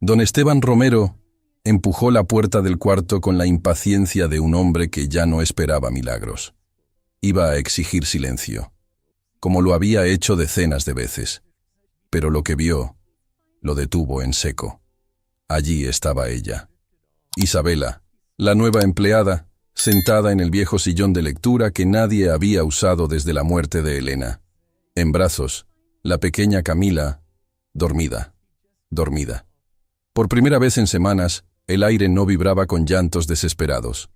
Don Esteban Romero empujó la puerta del cuarto con la impaciencia de un hombre que ya no esperaba milagros. Iba a exigir silencio, como lo había hecho decenas de veces. Pero lo que vio lo detuvo en seco. Allí estaba ella. Isabela, la nueva empleada, sentada en el viejo sillón de lectura que nadie había usado desde la muerte de Elena. En brazos, la pequeña Camila, dormida. Por primera vez en semanas, el aire no vibraba con llantos desesperados.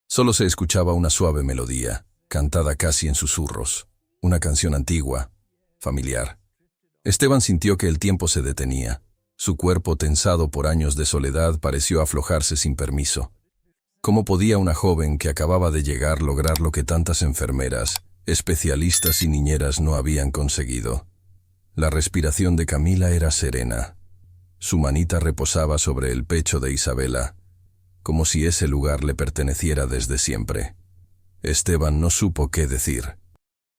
Solo se escuchaba una suave melodía, cantada casi en susurros, una canción antigua, familiar. Esteban sintió que el tiempo se detenía. Su cuerpo, tensado por años de soledad, pareció aflojarse sin permiso. ¿Cómo podía una joven que acababa de llegar lograr lo que tantas enfermeras, especialistas y niñeras no habían conseguido? La respiración de Camila era serena. Su manita reposaba sobre el pecho de Isabela, como si ese lugar le perteneciera desde siempre. Esteban no supo qué decir.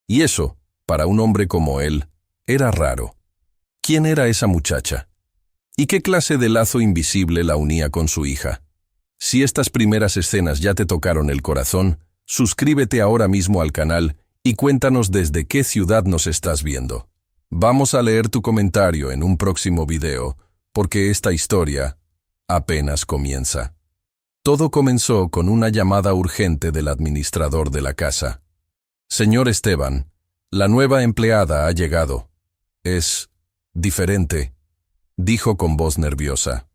Y eso, para un hombre como él, era raro. ¿Quién era esa muchacha? ¿Y qué clase de lazo invisible la unía con su hija? Si estas primeras escenas ya te tocaron el corazón, suscríbete ahora mismo al canal y cuéntanos desde qué ciudad nos estás viendo. Vamos a leer tu comentario en un próximo video, porque esta historia apenas comienza. Todo comenzó con una llamada urgente del administrador de la casa. Señor Esteban, la nueva empleada ha llegado. Es diferente, dijo con voz nerviosa.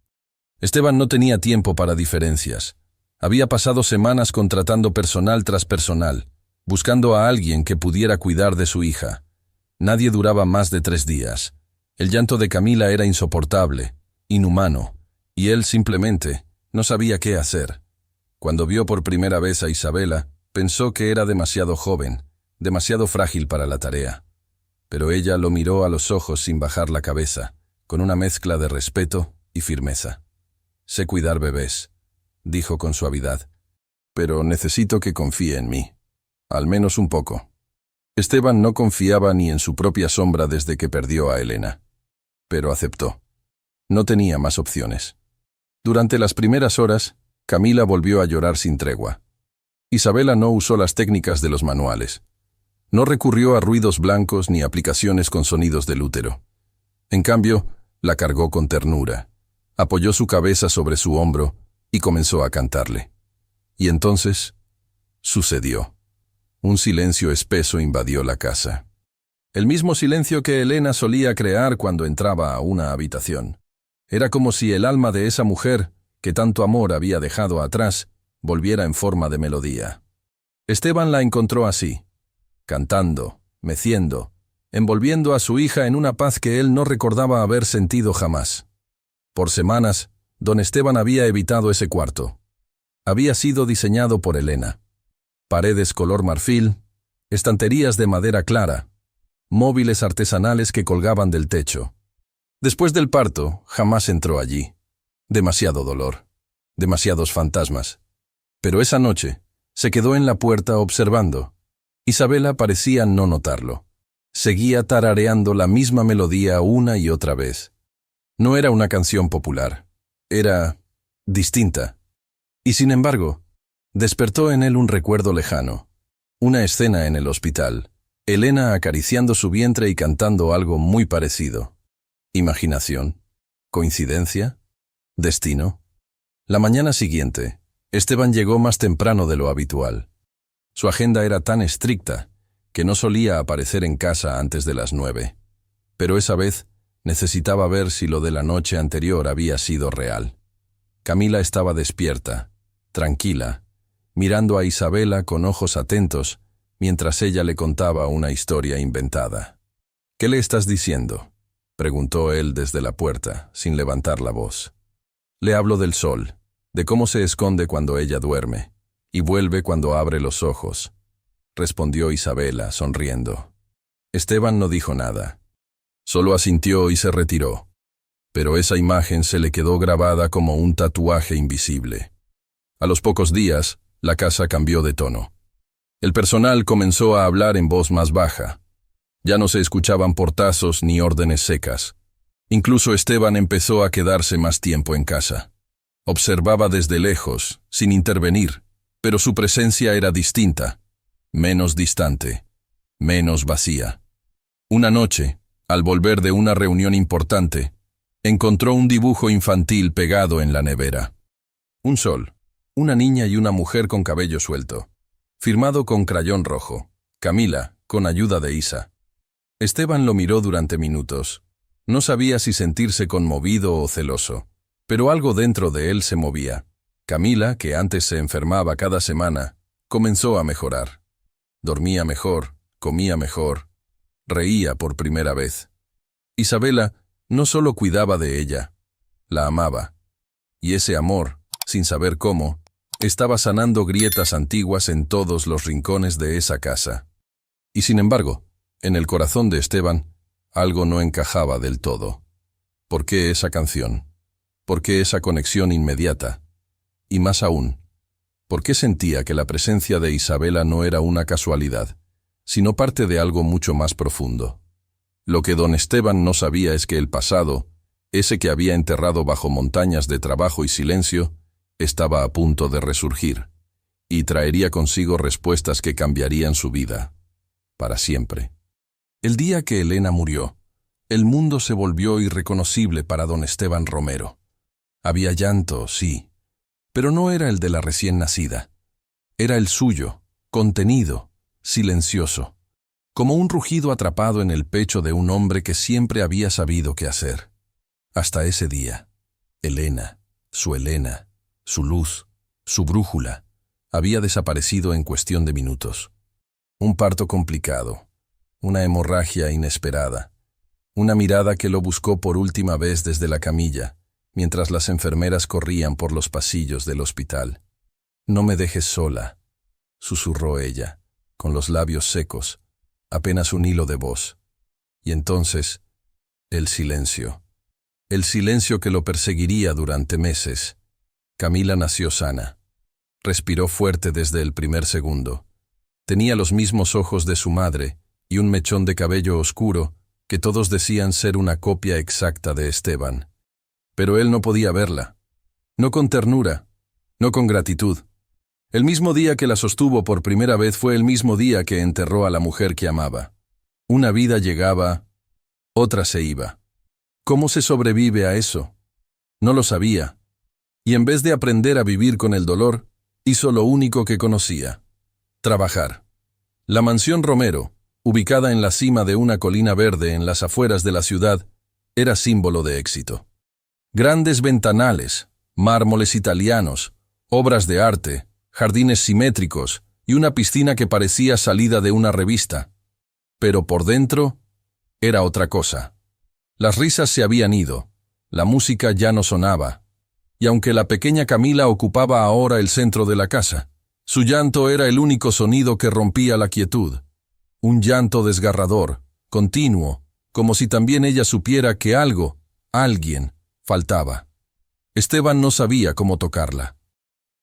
Esteban no tenía tiempo para diferencias. Había pasado semanas contratando personal tras personal, buscando a alguien que pudiera cuidar de su hija. Nadie duraba más de 3 días. El llanto de Camila era insoportable, inhumano, y él simplemente no sabía qué hacer. Cuando vio por primera vez a Isabela, pensó que era demasiado joven, demasiado frágil para la tarea. Pero ella lo miró a los ojos sin bajar la cabeza, con una mezcla de respeto y firmeza. «Sé cuidar bebés», dijo con suavidad, «pero necesito que confíe en mí, al menos un poco». Esteban no confiaba ni en su propia sombra desde que perdió a Elena. Pero aceptó. No tenía más opciones. Durante las primeras horas, Camila volvió a llorar sin tregua. Isabela no usó las técnicas de los manuales. No recurrió a ruidos blancos ni aplicaciones con sonidos del útero. En cambio, la cargó con ternura. Apoyó su cabeza sobre su hombro y comenzó a cantarle. Y entonces, sucedió. Un silencio espeso invadió la casa. El mismo silencio que Elena solía crear cuando entraba a una habitación. Era como si el alma de esa mujer, que tanto amor había dejado atrás, volviera en forma de melodía. Esteban la encontró así, cantando, meciendo, envolviendo a su hija en una paz que él no recordaba haber sentido jamás. Por semanas, don Esteban había evitado ese cuarto. Había sido diseñado por Elena. Paredes color marfil, estanterías de madera clara, móviles artesanales que colgaban del techo. Después del parto, jamás entró allí. Demasiado dolor, demasiados fantasmas. Pero esa noche, se quedó en la puerta observando. Isabela parecía no notarlo. Seguía tarareando la misma melodía una y otra vez. No era una canción popular. Era distinta. Y sin embargo, despertó en él un recuerdo lejano. Una escena en el hospital. Elena acariciando su vientre y cantando algo muy parecido. ¿Imaginación? ¿Coincidencia? ¿Destino? La mañana siguiente, Esteban llegó más temprano de lo habitual. Su agenda era tan estricta que no solía aparecer en casa antes de las 9. Pero esa vez necesitaba ver si lo de la noche anterior había sido real. Camila estaba despierta, tranquila, mirando a Isabela con ojos atentos, mientras ella le contaba una historia inventada. «¿Qué le estás diciendo?», preguntó él desde la puerta, sin levantar la voz. «Le hablo del sol, de cómo se esconde cuando ella duerme, y vuelve cuando abre los ojos», respondió Isabela, sonriendo. Esteban no dijo nada. Solo asintió y se retiró. Pero esa imagen se le quedó grabada como un tatuaje invisible. A los pocos días, la casa cambió de tono. El personal comenzó a hablar en voz más baja. Ya no se escuchaban portazos ni órdenes secas. Incluso Esteban empezó a quedarse más tiempo en casa. Observaba desde lejos, sin intervenir, pero su presencia era distinta, menos distante, menos vacía. Una noche, al volver de una reunión importante, encontró un dibujo infantil pegado en la nevera. Un sol, una niña y una mujer con cabello suelto, firmado con crayón rojo, Camila, con ayuda de Isa. Esteban lo miró durante minutos. No sabía si sentirse conmovido o celoso, pero algo dentro de él se movía. Camila, que antes se enfermaba cada semana, comenzó a mejorar. Dormía mejor, comía mejor, reía por primera vez. Isabela no solo cuidaba de ella, la amaba. Y ese amor, sin saber cómo, estaba sanando grietas antiguas en todos los rincones de esa casa. Y sin embargo, en el corazón de Esteban, algo no encajaba del todo. ¿Por qué esa canción? ¿Por qué esa conexión inmediata? Y más aún, ¿por qué sentía que la presencia de Isabela no era una casualidad, sino parte de algo mucho más profundo? Lo que don Esteban no sabía es que el pasado, ese que había enterrado bajo montañas de trabajo y silencio, estaba a punto de resurgir, y traería consigo respuestas que cambiarían su vida, para siempre. El día que Elena murió, el mundo se volvió irreconocible para don Esteban Romero. Había llanto, sí, pero no era el de la recién nacida. Era el suyo, contenido, silencioso, como un rugido atrapado en el pecho de un hombre que siempre había sabido qué hacer. Hasta ese día, Elena, su luz, su brújula, había desaparecido en cuestión de minutos. Un parto complicado, una hemorragia inesperada, una mirada que lo buscó por última vez desde la camilla, mientras las enfermeras corrían por los pasillos del hospital. «No me dejes sola», susurró ella, con los labios secos, apenas un hilo de voz. Y entonces, el silencio que lo perseguiría durante meses. Camila nació sana. Respiró fuerte desde el primer segundo. Tenía los mismos ojos de su madre y un mechón de cabello oscuro que todos decían ser una copia exacta de Esteban. Pero él no podía verla. No con ternura, no con gratitud. El mismo día que la sostuvo por primera vez fue el mismo día que enterró a la mujer que amaba. Una vida llegaba, otra se iba. ¿Cómo se sobrevive a eso? No lo sabía. Y en vez de aprender a vivir con el dolor, hizo lo único que conocía: trabajar. La mansión Romero, ubicada en la cima de una colina verde en las afueras de la ciudad, era símbolo de éxito. Grandes ventanales, mármoles italianos, obras de arte, jardines simétricos y una piscina que parecía salida de una revista. Pero por dentro, era otra cosa. Las risas se habían ido, la música ya no sonaba, y aunque la pequeña Camila ocupaba ahora el centro de la casa, su llanto era el único sonido que rompía la quietud. Un llanto desgarrador, continuo, como si también ella supiera que algo, alguien, faltaba. Esteban no sabía cómo tocarla.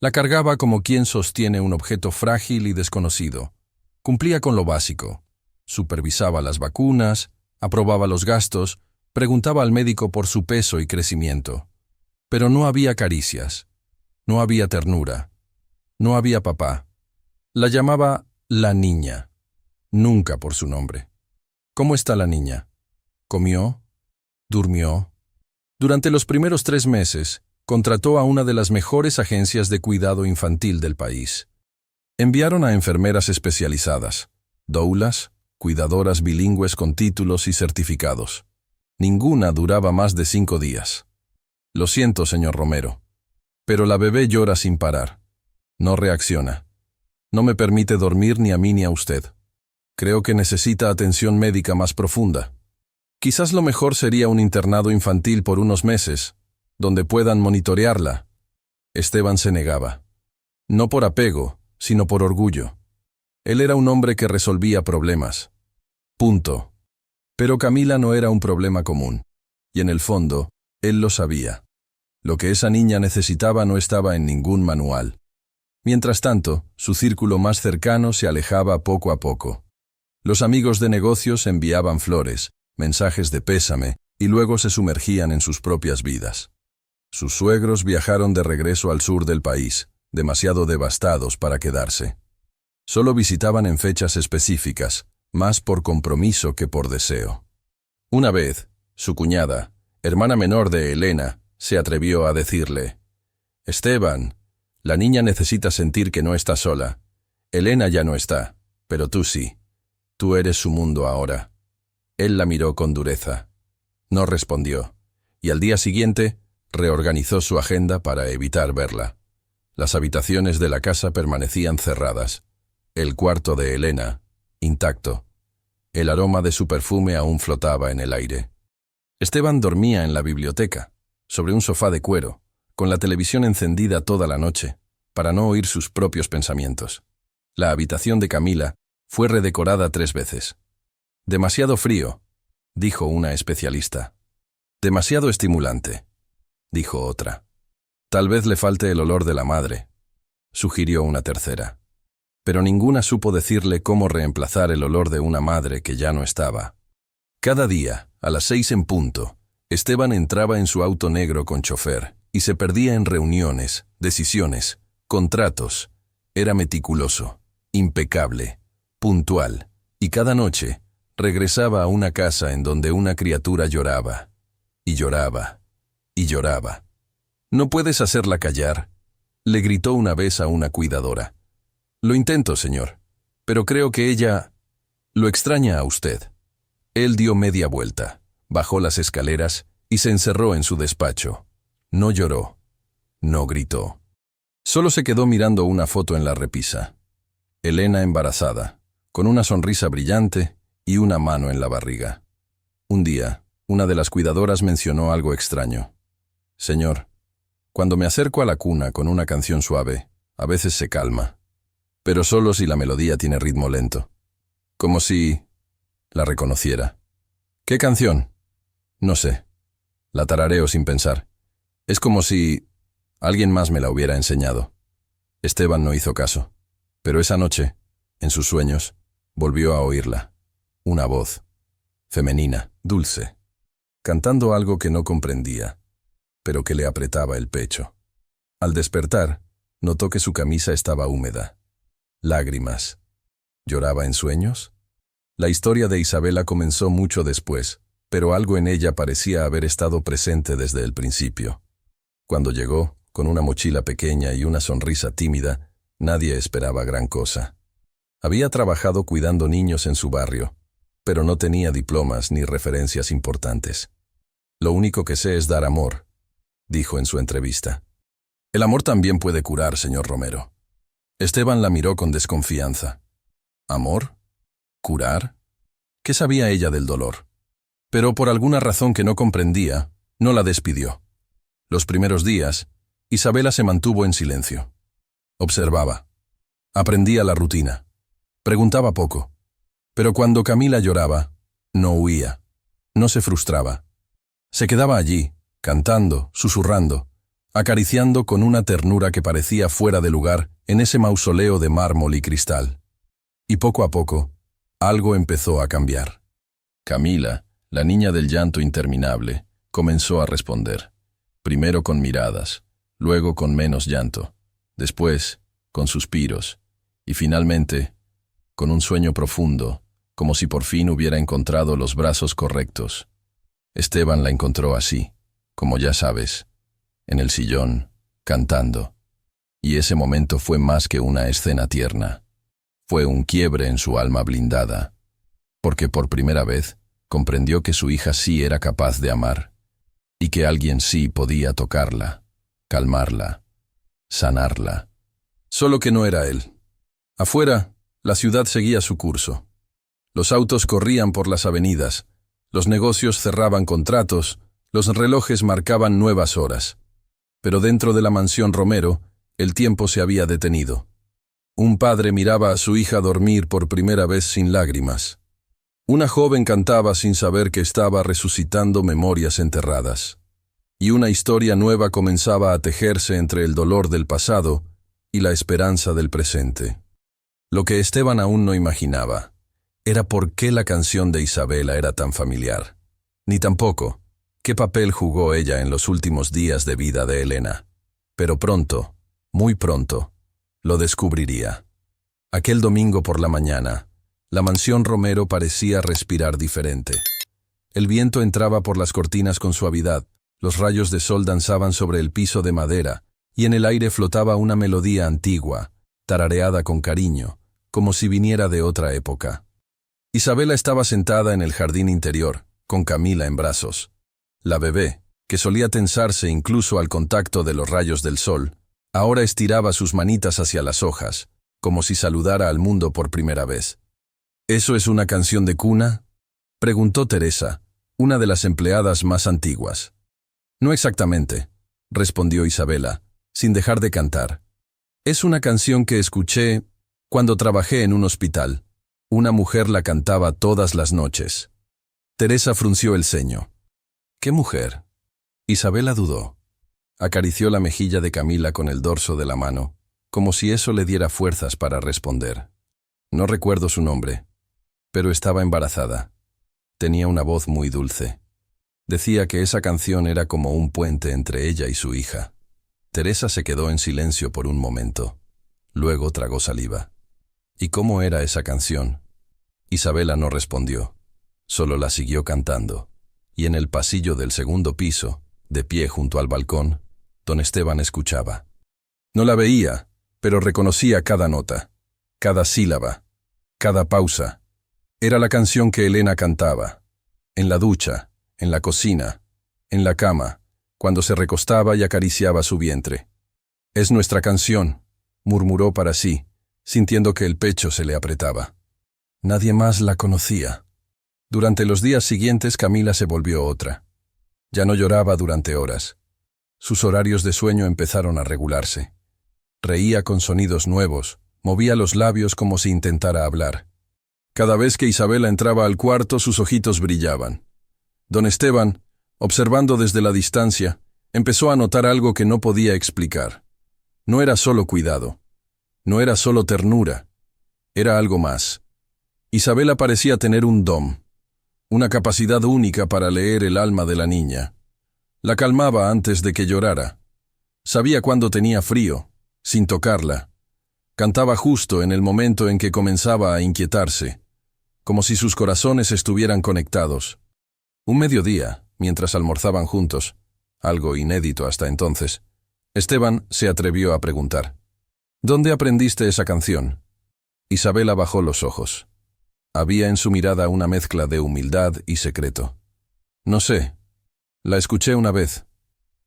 La cargaba como quien sostiene un objeto frágil y desconocido. Cumplía con lo básico. Supervisaba las vacunas, aprobaba los gastos, preguntaba al médico por su peso y crecimiento. Pero no había caricias, no había ternura, no había papá. La llamaba la niña. Nunca por su nombre. ¿Cómo está la niña? ¿Comió? ¿Durmió? Durante los primeros 3 meses, contrató a una de las mejores agencias de cuidado infantil del país. Enviaron a enfermeras especializadas, doulas, cuidadoras bilingües con títulos y certificados. Ninguna duraba más de 5 días. Lo siento, señor Romero, pero la bebé llora sin parar. No reacciona. No me permite dormir ni a mí ni a usted. Creo que necesita atención médica más profunda. Quizás lo mejor sería un internado infantil por unos meses, donde puedan monitorearla. Esteban se negaba. No por apego, sino por orgullo. Él era un hombre que resolvía problemas. Punto. Pero Camila no era un problema común. Y en el fondo, él lo sabía. Lo que esa niña necesitaba no estaba en ningún manual. Mientras tanto, su círculo más cercano se alejaba poco a poco. Los amigos de negocios enviaban flores, mensajes de pésame, y luego se sumergían en sus propias vidas. Sus suegros viajaron de regreso al sur del país, demasiado devastados para quedarse. Solo visitaban en fechas específicas, más por compromiso que por deseo. Una vez, su cuñada, hermana menor de Elena, se atrevió a decirle: «Esteban, la niña necesita sentir que no está sola. Elena ya no está, pero tú sí. Tú eres su mundo ahora». Él la miró con dureza. No respondió, y al día siguiente reorganizó su agenda para evitar verla. Las habitaciones de la casa permanecían cerradas. El cuarto de Elena, intacto. El aroma de su perfume aún flotaba en el aire. Esteban dormía en la biblioteca, sobre un sofá de cuero, con la televisión encendida toda la noche, para no oír sus propios pensamientos. La habitación de Camila fue redecorada 3 veces. «Demasiado frío», dijo una especialista. «Demasiado estimulante», dijo otra. «Tal vez le falte el olor de la madre», sugirió una tercera. Pero ninguna supo decirle cómo reemplazar el olor de una madre que ya no estaba. Cada día, a las 6 en punto, Esteban entraba en su auto negro con chofer y se perdía en reuniones, decisiones, contratos. Era meticuloso, impecable, puntual, y cada noche regresaba a una casa en donde una criatura lloraba, y lloraba, y lloraba. «¿No puedes hacerla callar?», le gritó una vez a una cuidadora. «Lo intento, señor, pero creo que ella lo extraña a usted». Él dio media vuelta, bajó las escaleras y se encerró en su despacho. No lloró, no gritó. Solo se quedó mirando una foto en la repisa. Elena embarazada, con una sonrisa brillante y una mano en la barriga. Un día, una de las cuidadoras mencionó algo extraño. «Señor, cuando me acerco a la cuna con una canción suave, a veces se calma, pero solo si la melodía tiene ritmo lento. Como si la reconociera». «¿Qué canción?». «No sé. La tarareo sin pensar. Es como si alguien más me la hubiera enseñado». Esteban no hizo caso, pero esa noche, en sus sueños, volvió a oírla. Una voz, femenina, dulce, cantando algo que no comprendía, pero que le apretaba el pecho. Al despertar, notó que su camisa estaba húmeda. Lágrimas. ¿Lloraba en sueños? La historia de Isabela comenzó mucho después, pero algo en ella parecía haber estado presente desde el principio. Cuando llegó, con una mochila pequeña y una sonrisa tímida, nadie esperaba gran cosa. Había trabajado cuidando niños en su barrio, pero no tenía diplomas ni referencias importantes. «Lo único que sé es dar amor», dijo en su entrevista. «El amor también puede curar, señor Romero». Esteban la miró con desconfianza. ¿Amor? ¿Curar? ¿Qué sabía ella del dolor? Pero por alguna razón que no comprendía, no la despidió. Los primeros días, Isabela se mantuvo en silencio. Observaba. Aprendía la rutina. Preguntaba poco. Pero cuando Camila lloraba, no huía. No se frustraba. Se quedaba allí, cantando, susurrando, acariciando con una ternura que parecía fuera de lugar en ese mausoleo de mármol y cristal. Y poco a poco, algo empezó a cambiar. Camila, la niña del llanto interminable, comenzó a responder. Primero con miradas, luego con menos llanto, después con suspiros, y finalmente con un sueño profundo, como si por fin hubiera encontrado los brazos correctos. Esteban la encontró así, como ya sabes, en el sillón, cantando. Y ese momento fue más que una escena tierna. Fue un quiebre en su alma blindada, porque por primera vez comprendió que su hija sí era capaz de amar, y que alguien sí podía tocarla, calmarla, sanarla. Solo que no era él. Afuera, la ciudad seguía su curso. Los autos corrían por las avenidas, los negocios cerraban contratos, los relojes marcaban nuevas horas. Pero dentro de la mansión Romero, el tiempo se había detenido. Un padre miraba a su hija dormir por primera vez sin lágrimas. Una joven cantaba sin saber que estaba resucitando memorias enterradas. Y una historia nueva comenzaba a tejerse entre el dolor del pasado y la esperanza del presente. Lo que Esteban aún no imaginaba era por qué la canción de Isabela era tan familiar, ni tampoco ¿Qué papel jugó ella en los últimos días de vida de Elena? Pero pronto, muy pronto, lo descubriría. Aquel domingo por la mañana, la mansión Romero parecía respirar diferente. El viento entraba por las cortinas con suavidad, los rayos de sol danzaban sobre el piso de madera, y en el aire flotaba una melodía antigua, tarareada con cariño, como si viniera de otra época. Isabela estaba sentada en el jardín interior, con Camila en brazos. La bebé, que solía tensarse incluso al contacto de los rayos del sol, ahora estiraba sus manitas hacia las hojas, como si saludara al mundo por primera vez. ¿Eso es una canción de cuna?, preguntó Teresa, una de las empleadas más antiguas. No exactamente, respondió Isabela, sin dejar de cantar. Es una canción que escuché cuando trabajé en un hospital. Una mujer la cantaba todas las noches. Teresa frunció el ceño. ¿Qué mujer? Isabela dudó. Acarició la mejilla de Camila con el dorso de la mano, como si eso le diera fuerzas para responder. No recuerdo su nombre, pero estaba embarazada. Tenía una voz muy dulce. Decía que esa canción era como un puente entre ella y su hija. Teresa se quedó en silencio por un momento. Luego tragó saliva. ¿Y cómo era esa canción? Isabela no respondió. Solo la siguió cantando. Y en el pasillo del segundo piso, de pie junto al balcón, don Esteban escuchaba. No la veía, pero reconocía cada nota, cada sílaba, cada pausa. Era la canción que Elena cantaba. En la ducha, en la cocina, en la cama, cuando se recostaba y acariciaba su vientre. «Es nuestra canción», murmuró para sí, sintiendo que el pecho se le apretaba. Nadie más la conocía. Durante los días siguientes Camila se volvió otra. Ya no lloraba durante horas. Sus horarios de sueño empezaron a regularse. Reía con sonidos nuevos, movía los labios como si intentara hablar. Cada vez que Isabela entraba al cuarto, sus ojitos brillaban. Don Esteban, observando desde la distancia, empezó a notar algo que no podía explicar. No era solo cuidado. No era solo ternura. Era algo más. Isabela parecía tener un don, una capacidad única para leer el alma de la niña. La calmaba antes de que llorara. Sabía cuándo tenía frío, sin tocarla. Cantaba justo en el momento en que comenzaba a inquietarse, como si sus corazones estuvieran conectados. Un mediodía, mientras almorzaban juntos, algo inédito hasta entonces, Esteban se atrevió a preguntar: «¿Dónde aprendiste esa canción?» Isabela bajó los ojos. Había en su mirada una mezcla de humildad y secreto. «No sé. La escuché una vez,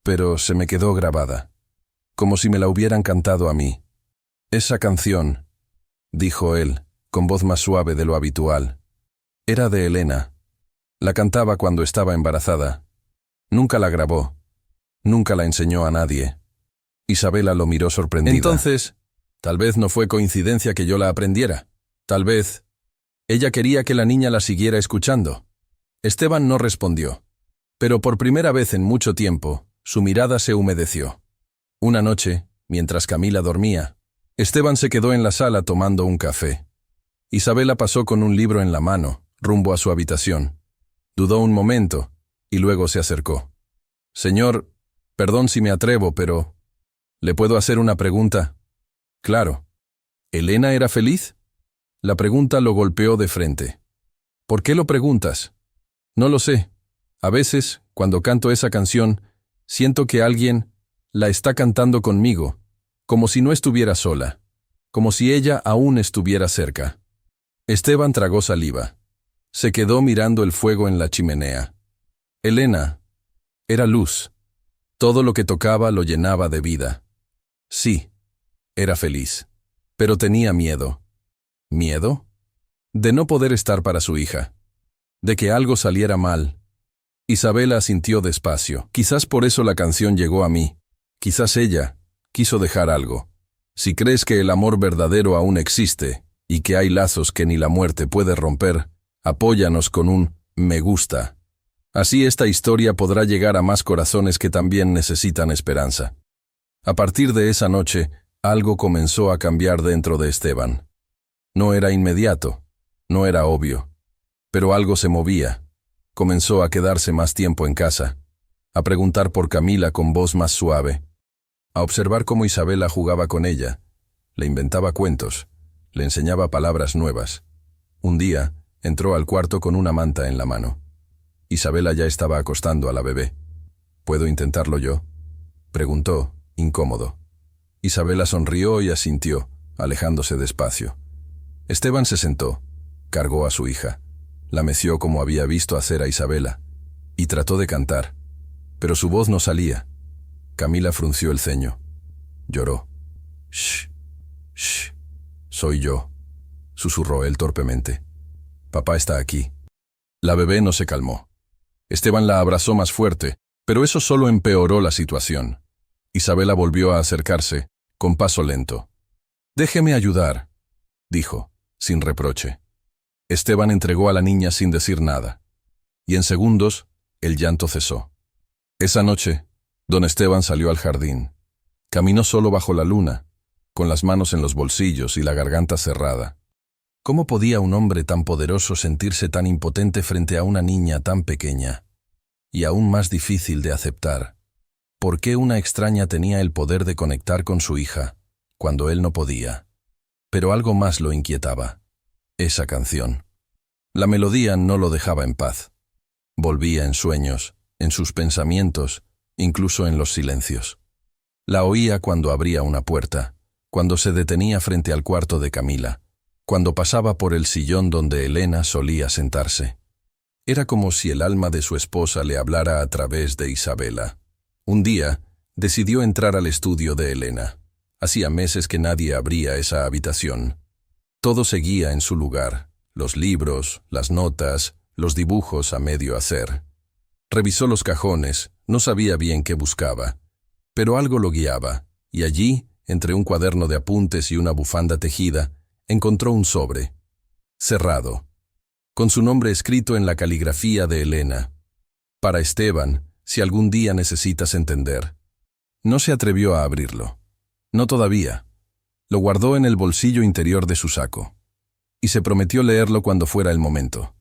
pero se me quedó grabada, como si me la hubieran cantado a mí. Esa canción», dijo él, con voz más suave de lo habitual, «era de Elena. La cantaba cuando estaba embarazada. Nunca la grabó. Nunca la enseñó a nadie». Isabela lo miró sorprendida. «Entonces, tal vez no fue coincidencia que yo la aprendiera. Tal vez ella quería que la niña la siguiera escuchando». Esteban no respondió, pero por primera vez en mucho tiempo, su mirada se humedeció. Una noche, mientras Camila dormía, Esteban se quedó en la sala tomando un café. Isabela pasó con un libro en la mano, rumbo a su habitación. Dudó un momento, y luego se acercó. «Señor, perdón si me atrevo, pero ¿le puedo hacer una pregunta?» «Claro». ¿Elena era feliz?» La pregunta lo golpeó de frente. «¿Por qué lo preguntas?» «No lo sé. A veces, cuando canto esa canción, siento que alguien la está cantando conmigo, como si no estuviera sola, como si ella aún estuviera cerca». Esteban tragó saliva. Se quedó mirando el fuego en la chimenea. Elena era luz. Todo lo que tocaba lo llenaba de vida. Sí, era feliz, pero tenía miedo. ¿Miedo? De no poder estar para su hija. De que algo saliera mal. Isabela asintió despacio. Quizás por eso la canción llegó a mí. Quizás ella quiso dejar algo. Si crees que el amor verdadero aún existe, y que hay lazos que ni la muerte puede romper, apóyanos con un «me gusta». Así esta historia podrá llegar a más corazones que también necesitan esperanza. A partir de esa noche, algo comenzó a cambiar dentro de Esteban. No era inmediato, no era obvio, pero algo se movía. Comenzó a quedarse más tiempo en casa, a preguntar por Camila con voz más suave, a observar cómo Isabela jugaba con ella, le inventaba cuentos, le enseñaba palabras nuevas. Un día, entró al cuarto con una manta en la mano. Isabela ya estaba acostando a la bebé. ¿Puedo intentarlo yo?, preguntó, incómodo. Isabela sonrió y asintió, alejándose despacio. Esteban se sentó, cargó a su hija, la meció como había visto hacer a Isabela, y trató de cantar, pero su voz no salía. Camila frunció el ceño. Lloró. «Shh, shh, soy yo», susurró él torpemente. «Papá está aquí». La bebé no se calmó. Esteban la abrazó más fuerte, pero eso solo empeoró la situación. Isabela volvió a acercarse, con paso lento. «Déjeme ayudar», dijo, sin reproche. Esteban entregó a la niña sin decir nada, y en segundos el llanto cesó. Esa noche, don Esteban salió al jardín. Caminó solo bajo la luna, con las manos en los bolsillos y la garganta cerrada. ¿Cómo podía un hombre tan poderoso sentirse tan impotente frente a una niña tan pequeña? Y aún más difícil de aceptar, ¿por qué una extraña tenía el poder de conectar con su hija, cuando él no podía? Pero algo más lo inquietaba. Esa canción. La melodía no lo dejaba en paz. Volvía en sueños, en sus pensamientos, incluso en los silencios. La oía cuando abría una puerta, cuando se detenía frente al cuarto de Camila, cuando pasaba por el sillón donde Elena solía sentarse. Era como si el alma de su esposa le hablara a través de Isabela. Un día, decidió entrar al estudio de Elena. Hacía meses que nadie abría esa habitación. Todo seguía en su lugar, los libros, las notas, los dibujos a medio hacer. Revisó los cajones, no sabía bien qué buscaba, pero algo lo guiaba, y allí, entre un cuaderno de apuntes y una bufanda tejida, encontró un sobre, cerrado, con su nombre escrito en la caligrafía de Elena. Para Esteban, si algún día necesitas entender. No se atrevió a abrirlo. No todavía. Lo guardó en el bolsillo interior de su saco. Y se prometió leerlo cuando fuera el momento.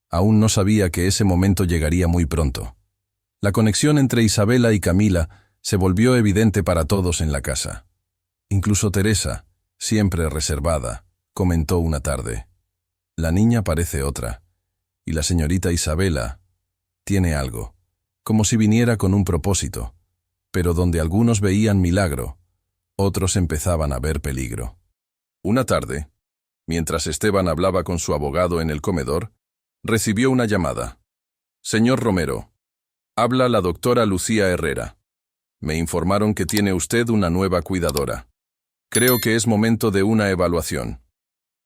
Aún no sabía que ese momento llegaría muy pronto. La conexión entre Isabela y Camila se volvió evidente para todos en la casa. Incluso Teresa, siempre reservada, comentó una tarde: «La niña parece otra, y la señorita Isabela tiene algo, como si viniera con un propósito, pero donde algunos veían milagro, otros empezaban a ver peligro». Una tarde, mientras Esteban hablaba con su abogado en el comedor, recibió una llamada. «Señor Romero, habla la doctora Lucía Herrera. Me informaron que tiene usted una nueva cuidadora. Creo que es momento de una evaluación».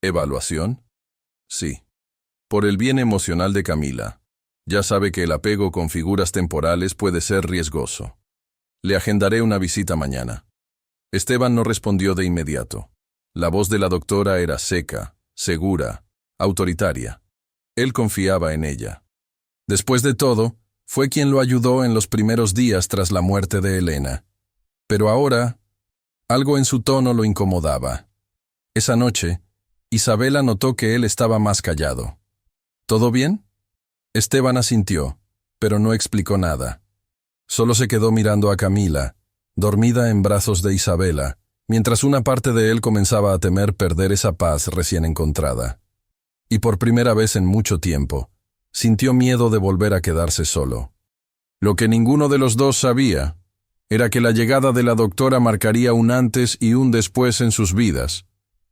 ¿Evaluación? Sí. Por el bien emocional de Camila. Ya sabe que el apego con figuras temporales puede ser riesgoso. Le agendaré una visita mañana. Esteban no respondió de inmediato. La voz de la doctora era seca, segura, autoritaria. Él confiaba en ella. Después de todo, fue quien lo ayudó en los primeros días tras la muerte de Elena. Pero ahora, algo en su tono lo incomodaba. Esa noche, Isabela notó que él estaba más callado. ¿Todo bien? Esteban asintió, pero no explicó nada. Solo se quedó mirando a Camila, dormida en brazos de Isabela, mientras una parte de él comenzaba a temer perder esa paz recién encontrada. Y por primera vez en mucho tiempo, sintió miedo de volver a quedarse solo. Lo que ninguno de los dos sabía era que la llegada de la doctora marcaría un antes y un después en sus vidas,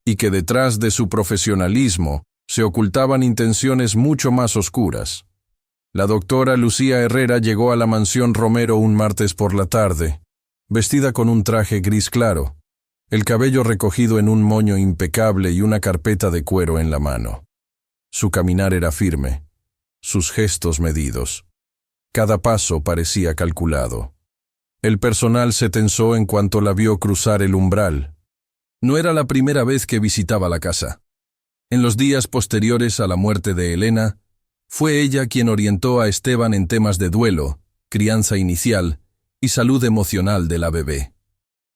y que detrás de su profesionalismo se ocultaban intenciones mucho más oscuras. La doctora Lucía Herrera llegó a la mansión Romero un martes por la tarde, vestida con un traje gris claro, el cabello recogido en un moño impecable y una carpeta de cuero en la mano. Su caminar era firme, sus gestos medidos. Cada paso parecía calculado. El personal se tensó en cuanto la vio cruzar el umbral. No era la primera vez que visitaba la casa. En los días posteriores a la muerte de Elena, fue ella quien orientó a Esteban en temas de duelo, crianza inicial y salud emocional de la bebé.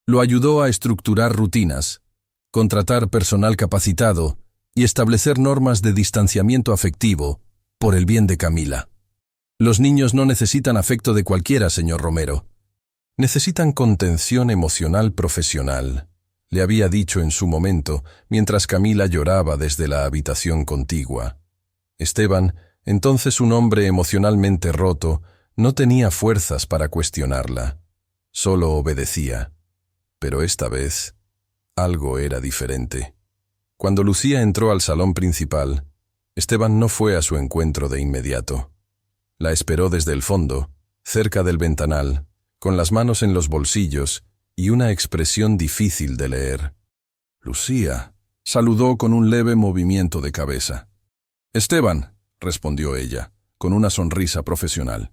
Lo ayudó a estructurar rutinas, contratar personal capacitado y establecer normas de distanciamiento afectivo por el bien de Camila. Los niños no necesitan afecto de cualquiera, señor Romero. Necesitan contención emocional profesional, le había dicho en su momento, mientras Camila lloraba desde la habitación contigua. Esteban, entonces un hombre emocionalmente roto, no tenía fuerzas para cuestionarla. Solo obedecía. Pero esta vez, algo era diferente. Cuando Lucía entró al salón principal, Esteban no fue a su encuentro de inmediato. La esperó desde el fondo, cerca del ventanal, con las manos en los bolsillos y una expresión difícil de leer. Lucía saludó con un leve movimiento de cabeza. Esteban, respondió ella, con una sonrisa profesional.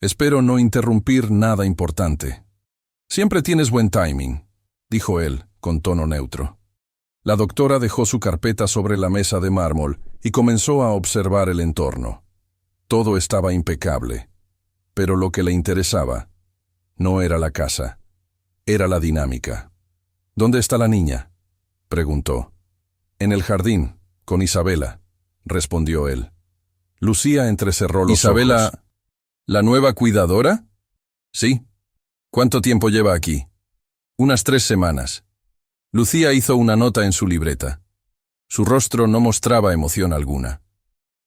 Espero no interrumpir nada importante. Siempre tienes buen timing, dijo él, con tono neutro. La doctora dejó su carpeta sobre la mesa de mármol y comenzó a observar el entorno. Todo estaba impecable, pero lo que le interesaba no era la casa, era la dinámica. ¿Dónde está la niña?, preguntó. En el jardín, con Isabela, respondió él. Lucía entrecerró los ojos. ¿Isabela, la nueva cuidadora? Sí. ¿Cuánto tiempo lleva aquí? Unas 3 semanas. Lucía hizo una nota en su libreta. Su rostro no mostraba emoción alguna.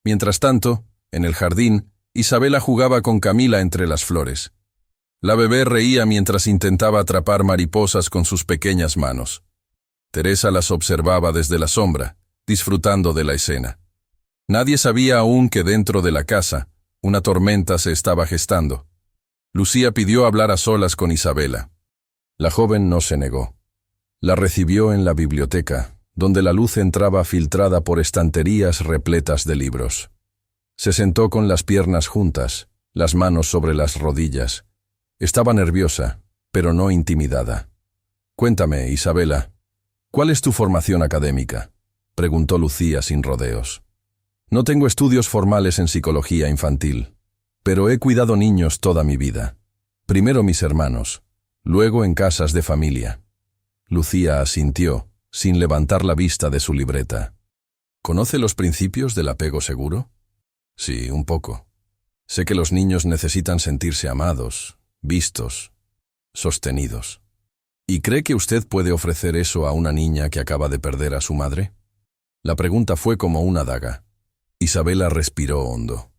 Mientras tanto, en el jardín, Isabela jugaba con Camila entre las flores. La bebé reía mientras intentaba atrapar mariposas con sus pequeñas manos. Teresa las observaba desde la sombra, disfrutando de la escena. Nadie sabía aún que dentro de la casa, una tormenta se estaba gestando. Lucía pidió hablar a solas con Isabela. La joven no se negó. La recibió en la biblioteca, donde la luz entraba filtrada por estanterías repletas de libros. Se sentó con las piernas juntas, las manos sobre las rodillas. Estaba nerviosa, pero no intimidada. Cuéntame, Isabela, ¿cuál es tu formación académica?, preguntó Lucía sin rodeos. No tengo estudios formales en psicología infantil, pero he cuidado niños toda mi vida. Primero mis hermanos, luego en casas de familia. Lucía asintió, sin levantar la vista de su libreta. ¿Conoce los principios del apego seguro? Sí, un poco. Sé que los niños necesitan sentirse amados, vistos, sostenidos. ¿Y cree que usted puede ofrecer eso a una niña que acaba de perder a su madre? La pregunta fue como una daga. Isabela respiró hondo.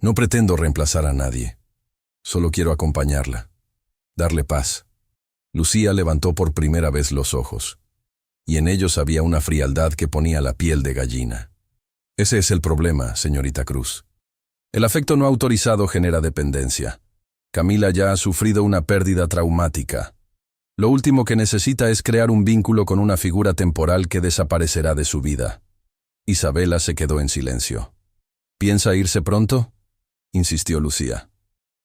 No pretendo reemplazar a nadie. Solo quiero acompañarla, darle paz. Lucía levantó por primera vez los ojos, y en ellos había una frialdad que ponía la piel de gallina. Ese es el problema, señorita Cruz. El afecto no autorizado genera dependencia. Camila ya ha sufrido una pérdida traumática. Lo último que necesita es crear un vínculo con una figura temporal que desaparecerá de su vida. Isabela se quedó en silencio. ¿Piensa irse pronto?, insistió Lucía.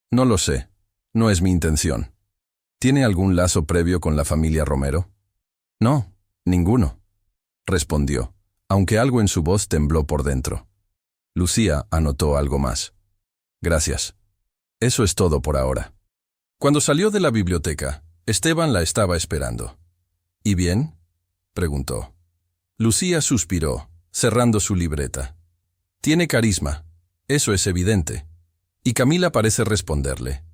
No lo sé. No es mi intención. ¿Tiene algún lazo previo con la familia Romero? No, ninguno, respondió, aunque algo en su voz tembló por dentro. Lucía anotó algo más. Gracias. Eso es todo por ahora. Cuando salió de la biblioteca, Esteban la estaba esperando. ¿Y bien?, preguntó. Lucía suspiró, cerrando su libreta. Tiene carisma, eso es evidente. Y Camila parece responderle.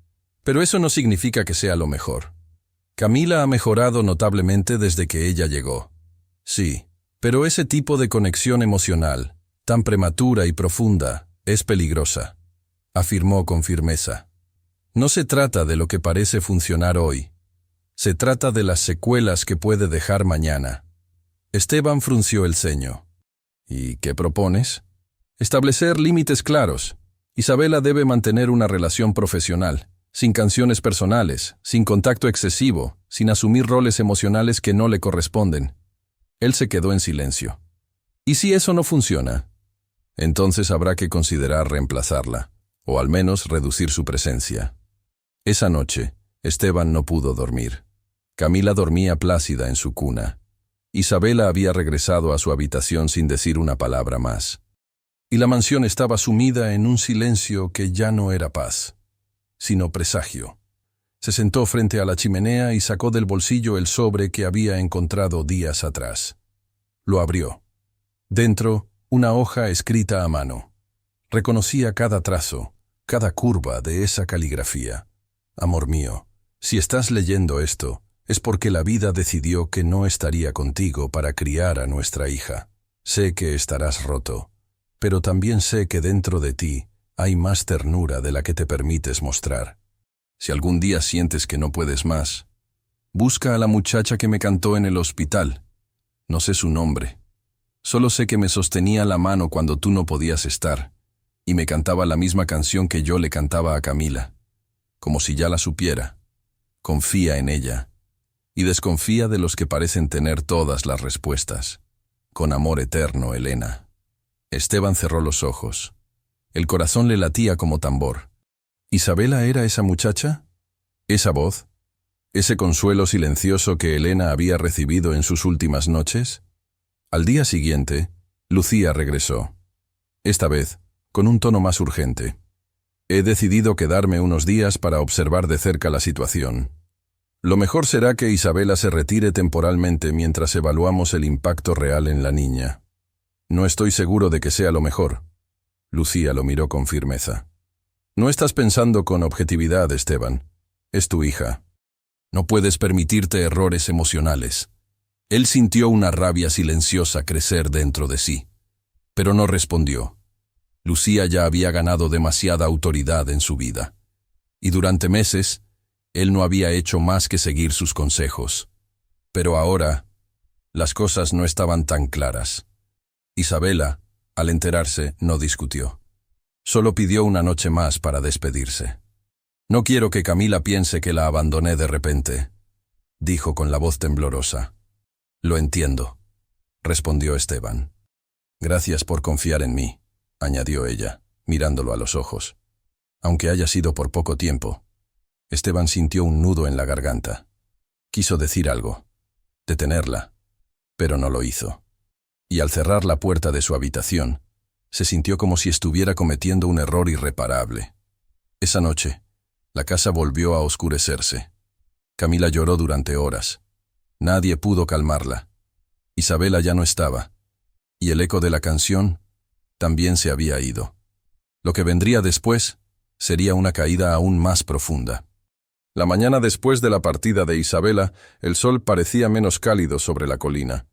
Pero eso no significa que sea lo mejor. Camila ha mejorado notablemente desde que ella llegó. Sí, pero ese tipo de conexión emocional, tan prematura y profunda, es peligrosa, afirmó con firmeza. No se trata de lo que parece funcionar hoy. Se trata de las secuelas que puede dejar mañana. Esteban frunció el ceño. ¿Y qué propones? Establecer límites claros. Isabela debe mantener una relación profesional, sin canciones personales, sin contacto excesivo, sin asumir roles emocionales que no le corresponden. Él se quedó en silencio. ¿Y si eso no funciona? Entonces habrá que considerar reemplazarla, o al menos reducir su presencia. Esa noche, Esteban no pudo dormir. Camila dormía plácida en su cuna. Isabela había regresado a su habitación sin decir una palabra más. Y la mansión estaba sumida en un silencio que ya no era paz, sino presagio. Se sentó frente a la chimenea y sacó del bolsillo el sobre que había encontrado días atrás. Lo abrió. Dentro, una hoja escrita a mano. Reconocía cada trazo, cada curva de esa caligrafía. Amor mío, si estás leyendo esto, es porque la vida decidió que no estaría contigo para criar a nuestra hija. Sé que estarás roto, pero también sé que dentro de ti hay más ternura de la que te permites mostrar. Si algún día sientes que no puedes más, busca a la muchacha que me cantó en el hospital. No sé su nombre. Solo sé que me sostenía la mano cuando tú no podías estar, y me cantaba la misma canción que yo le cantaba a Camila, como si ya la supiera. Confía en ella, y desconfía de los que parecen tener todas las respuestas. Con amor eterno, Elena. Esteban cerró los ojos. El corazón le latía como tambor. ¿Isabela era esa muchacha? ¿Esa voz? ¿Ese consuelo silencioso que Elena había recibido en sus últimas noches? Al día siguiente, Lucía regresó. Esta vez, con un tono más urgente. He decidido quedarme unos días para observar de cerca la situación. Lo mejor será que Isabela se retire temporalmente mientras evaluamos el impacto real en la niña. No estoy seguro de que sea lo mejor. Lucía lo miró con firmeza. No estás pensando con objetividad, Esteban. Es tu hija. No puedes permitirte errores emocionales. Él sintió una rabia silenciosa crecer dentro de sí, pero no respondió. Lucía ya había ganado demasiada autoridad en su vida, y durante meses, él no había hecho más que seguir sus consejos. Pero ahora, las cosas no estaban tan claras. Isabela, al enterarse, no discutió. Solo pidió una noche más para despedirse. No quiero que Camila piense que la abandoné de repente, dijo con la voz temblorosa. Lo entiendo, respondió Esteban. Gracias por confiar en mí, añadió ella, mirándolo a los ojos. Aunque haya sido por poco tiempo. Esteban sintió un nudo en la garganta. Quiso decir algo, detenerla, pero no lo hizo. Y al cerrar la puerta de su habitación, se sintió como si estuviera cometiendo un error irreparable. Esa noche, la casa volvió a oscurecerse. Camila lloró durante horas. Nadie pudo calmarla. Isabela ya no estaba, y el eco de la canción también se había ido. Lo que vendría después sería una caída aún más profunda. La mañana después de la partida de Isabela, el sol parecía menos cálido sobre la colina.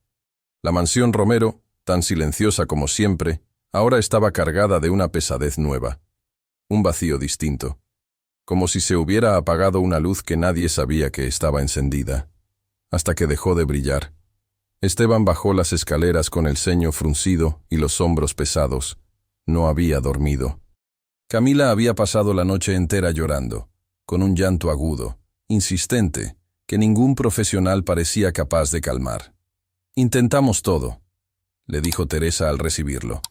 La mansión Romero, tan silenciosa como siempre, ahora estaba cargada de una pesadez nueva. Un vacío distinto. Como si se hubiera apagado una luz que nadie sabía que estaba encendida. Hasta que dejó de brillar. Esteban bajó las escaleras con el ceño fruncido y los hombros pesados. No había dormido. Camila había pasado la noche entera llorando, con un llanto agudo, insistente, que ningún profesional parecía capaz de calmar. Intentamos todo, le dijo Teresa al recibirlo.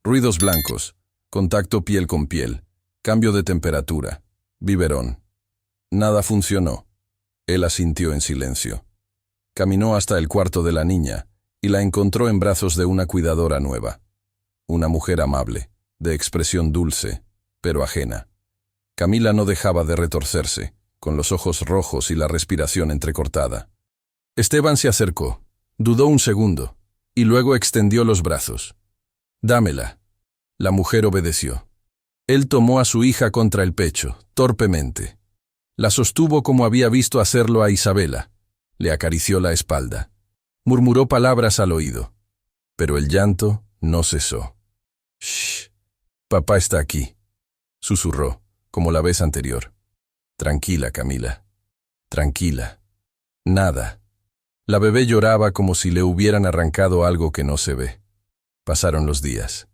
Ruidos blancos, contacto piel con piel, cambio de temperatura, biberón. Nada funcionó. Él asintió en silencio. Caminó hasta el cuarto de la niña y la encontró en brazos de una cuidadora nueva. Una mujer amable, de expresión dulce, pero ajena. Camila no dejaba de retorcerse, con los ojos rojos y la respiración entrecortada. Esteban se acercó, dudó un segundo, y luego extendió los brazos. «Dámela». La mujer obedeció. Él tomó a su hija contra el pecho, torpemente. La sostuvo como había visto hacerlo a Isabela. Le acarició la espalda. Murmuró palabras al oído. Pero el llanto no cesó. «Shh, papá está aquí», susurró, como la vez anterior. «Tranquila, Camila. Tranquila. Nada». La bebé lloraba como si le hubieran arrancado algo que no se ve. Pasaron los días.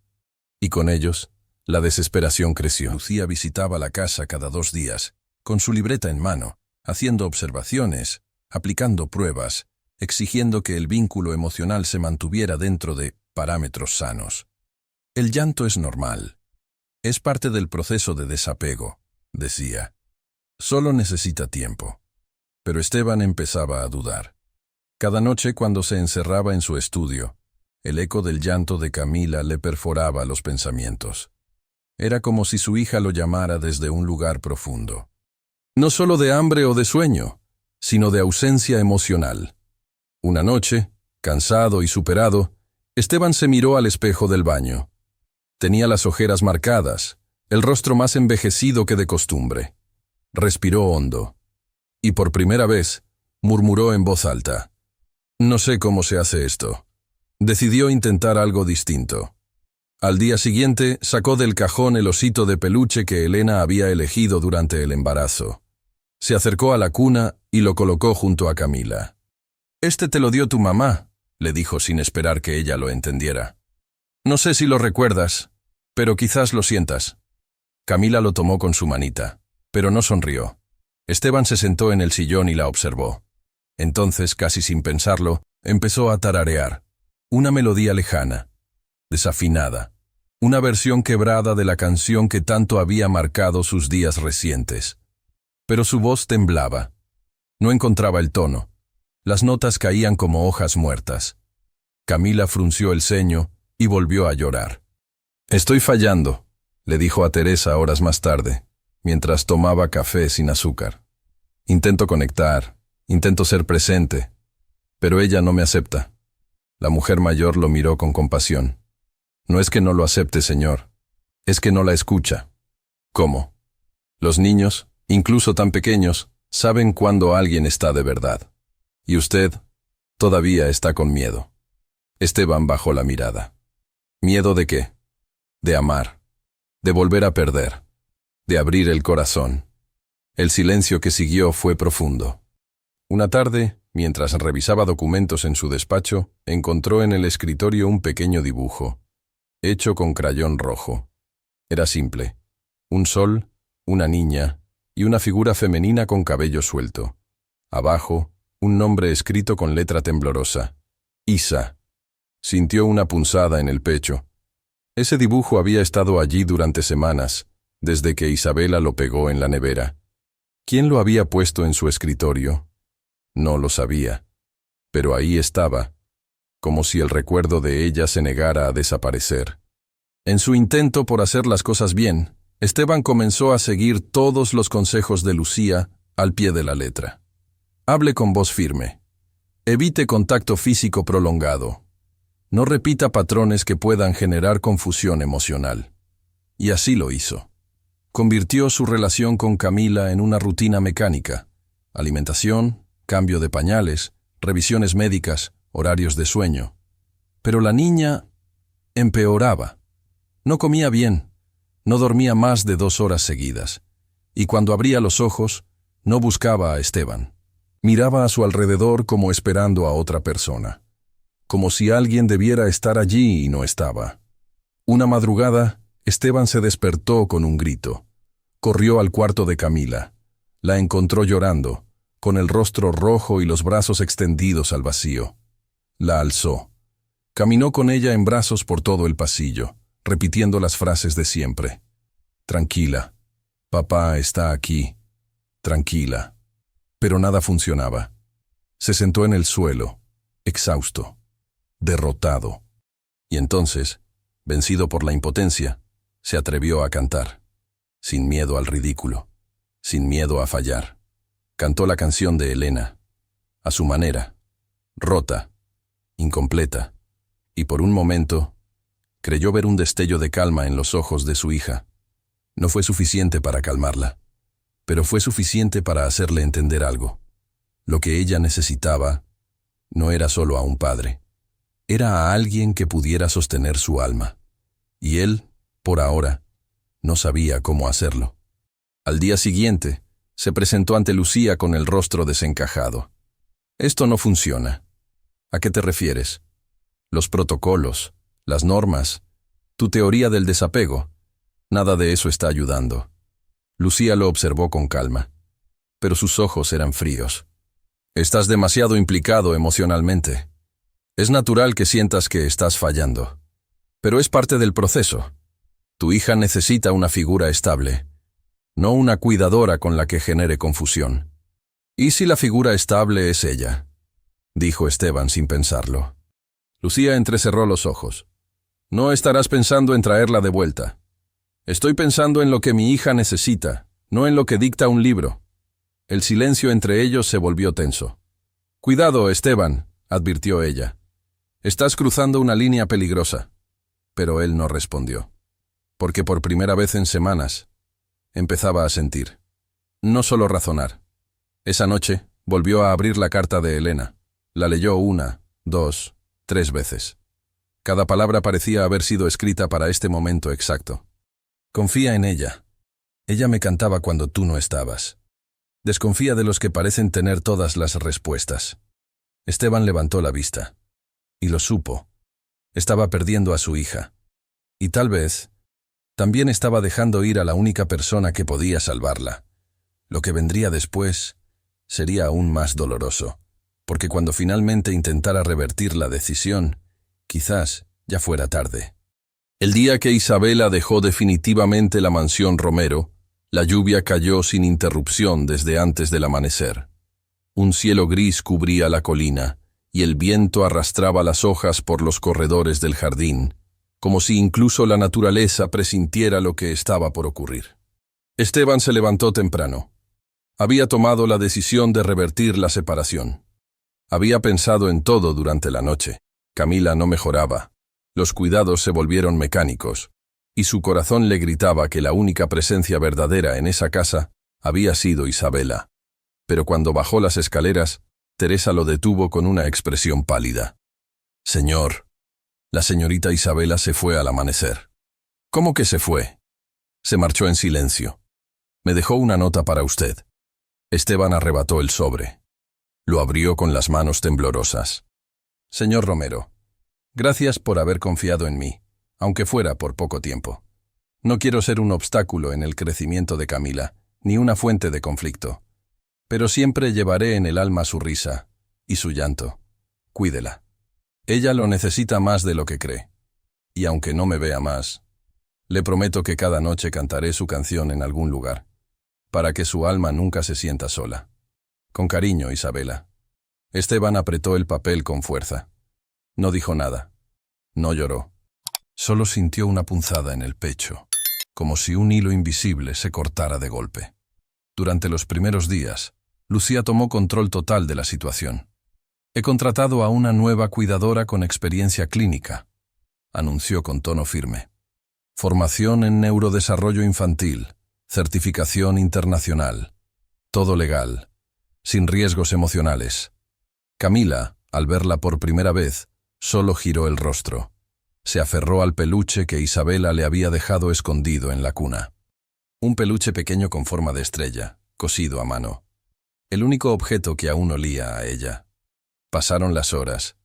Y con ellos, la desesperación creció. Lucía visitaba la casa cada 2 días, con su libreta en mano, haciendo observaciones, aplicando pruebas, exigiendo que el vínculo emocional se mantuviera dentro de parámetros sanos. El llanto es normal. Es parte del proceso de desapego, decía. Solo necesita tiempo. Pero Esteban empezaba a dudar. Cada noche cuando se encerraba en su estudio, el eco del llanto de Camila le perforaba los pensamientos. Era como si su hija lo llamara desde un lugar profundo. No solo de hambre o de sueño, sino de ausencia emocional. Una noche, cansado y superado, Esteban se miró al espejo del baño. Tenía las ojeras marcadas, el rostro más envejecido que de costumbre. Respiró hondo. Y por primera vez, murmuró en voz alta. No sé cómo se hace esto. Decidió intentar algo distinto. Al día siguiente, sacó del cajón el osito de peluche que Elena había elegido durante el embarazo. Se acercó a la cuna y lo colocó junto a Camila. «Este te lo dio tu mamá», le dijo sin esperar que ella lo entendiera. «No sé si lo recuerdas, pero quizás lo sientas». Camila lo tomó con su manita, pero no sonrió. Esteban se sentó en el sillón y la observó. Entonces, casi sin pensarlo, empezó a tararear. Una melodía lejana, desafinada, una versión quebrada de la canción que tanto había marcado sus días recientes. Pero su voz temblaba. No encontraba el tono. Las notas caían como hojas muertas. Camila frunció el ceño y volvió a llorar. «Estoy fallando», le dijo a Teresa horas más tarde, mientras tomaba café sin azúcar. «Intento conectar, intento ser presente, pero ella no me acepta». La mujer mayor lo miró con compasión. «No es que no lo acepte, señor. Es que no la escucha». «¿Cómo?» «Los niños, incluso tan pequeños, saben cuando alguien está de verdad. Y usted todavía está con miedo». Esteban bajó la mirada. ¿Miedo de qué? De amar, de volver a perder, de abrir el corazón. El silencio que siguió fue profundo. Una tarde, mientras revisaba documentos en su despacho, encontró en el escritorio un pequeño dibujo, hecho con crayón rojo. Era simple: un sol, una niña y una figura femenina con cabello suelto. Abajo, un nombre escrito con letra temblorosa: Isa. Sintió una punzada en el pecho. Ese dibujo había estado allí durante semanas, desde que Isabela lo pegó en la nevera. ¿Quién lo había puesto en su escritorio? No lo sabía, pero ahí estaba, como si el recuerdo de ella se negara a desaparecer. En su intento por hacer las cosas bien, Esteban comenzó a seguir todos los consejos de Lucía al pie de la letra. Hable con voz firme. Evite contacto físico prolongado. No repita patrones que puedan generar confusión emocional. Y así lo hizo. Convirtió su relación con Camila en una rutina mecánica: alimentación, cambio de pañales, revisiones médicas, horarios de sueño. Pero la niña empeoraba. No comía bien, no dormía más de 2 horas seguidas, y cuando abría los ojos, no buscaba a Esteban. Miraba a su alrededor como esperando a otra persona, como si alguien debiera estar allí y no estaba. Una madrugada, Esteban se despertó con un grito. Corrió al cuarto de Camila. La encontró llorando, con el rostro rojo y los brazos extendidos al vacío. La alzó. Caminó con ella en brazos por todo el pasillo, repitiendo las frases de siempre. «Tranquila. Papá está aquí. Tranquila». Pero nada funcionaba. Se sentó en el suelo, exhausto, derrotado. Y entonces, vencido por la impotencia, se atrevió a cantar, sin miedo al ridículo, sin miedo a fallar. Cantó la canción de Elena, a su manera, rota, incompleta, y por un momento creyó ver un destello de calma en los ojos de su hija. No fue suficiente para calmarla, pero fue suficiente para hacerle entender algo. Lo que ella necesitaba no era solo a un padre, era a alguien que pudiera sostener su alma. Y él, por ahora, no sabía cómo hacerlo. Al día siguiente, se presentó ante Lucía con el rostro desencajado. «Esto no funciona». «¿A qué te refieres?» «Los protocolos, las normas, tu teoría del desapego. Nada de eso está ayudando». Lucía lo observó con calma, pero sus ojos eran fríos. «Estás demasiado implicado emocionalmente. Es natural que sientas que estás fallando, pero es parte del proceso. Tu hija necesita una figura estable, no una cuidadora con la que genere confusión». «¿Y si la figura estable es ella?», dijo Esteban sin pensarlo. Lucía entrecerró los ojos. «No estarás pensando en traerla de vuelta. Estoy pensando en lo que mi hija necesita, no en lo que dicta un libro». El silencio entre ellos se volvió tenso. «Cuidado, Esteban», advirtió ella. «Estás cruzando una línea peligrosa». Pero él no respondió. porque por primera vez en semanas empezaba a sentir. No solo razonar. Esa noche volvió a abrir la carta de Elena. La leyó 1, 2, 3 veces. Cada palabra parecía haber sido escrita para este momento exacto. Confía en ella. Ella me cantaba cuando tú no estabas. Desconfía de los que parecen tener todas las respuestas. Esteban levantó la vista. Y lo supo. Estaba perdiendo a su hija. Y tal vez también estaba dejando ir a la única persona que podía salvarla. Lo que vendría después sería aún más doloroso, porque cuando finalmente intentara revertir la decisión, quizás ya fuera tarde. El día que Isabela dejó definitivamente la mansión Romero, la lluvia cayó sin interrupción desde antes del amanecer. Un cielo gris cubría la colina, y el viento arrastraba las hojas por los corredores del jardín, como si incluso la naturaleza presintiera lo que estaba por ocurrir. Esteban se levantó temprano. Había tomado la decisión de revertir la separación. Había pensado en todo durante la noche. Camila no mejoraba. Los cuidados se volvieron mecánicos, y su corazón le gritaba que la única presencia verdadera en esa casa había sido Isabela. Pero cuando bajó las escaleras, Teresa lo detuvo con una expresión pálida. «Señor, la señorita Isabela se fue al amanecer». «¿Cómo que se fue?» «Se marchó en silencio. Me dejó una nota para usted». Esteban arrebató el sobre. Lo abrió con las manos temblorosas. «Señor Romero, gracias por haber confiado en mí, aunque fuera por poco tiempo. No quiero ser un obstáculo en el crecimiento de Camila, ni una fuente de conflicto. Pero siempre llevaré en el alma su risa y su llanto. Cuídela. Ella lo necesita más de lo que cree. Y aunque no me vea más, le prometo que cada noche cantaré su canción en algún lugar, para que su alma nunca se sienta sola. Con cariño, Isabela». Esteban apretó el papel con fuerza. No dijo nada. No lloró. Solo sintió una punzada en el pecho, como si un hilo invisible se cortara de golpe. Durante los primeros días, Lucía tomó control total de la situación. «He contratado a una nueva cuidadora con experiencia clínica», anunció con tono firme. «Formación en neurodesarrollo infantil, certificación internacional, todo legal, sin riesgos emocionales». Camila, al verla por primera vez, solo giró el rostro. Se aferró al peluche que Isabela le había dejado escondido en la cuna. Un peluche pequeño con forma de estrella, cosido a mano. El único objeto que aún olía a ella. Pasaron las horas,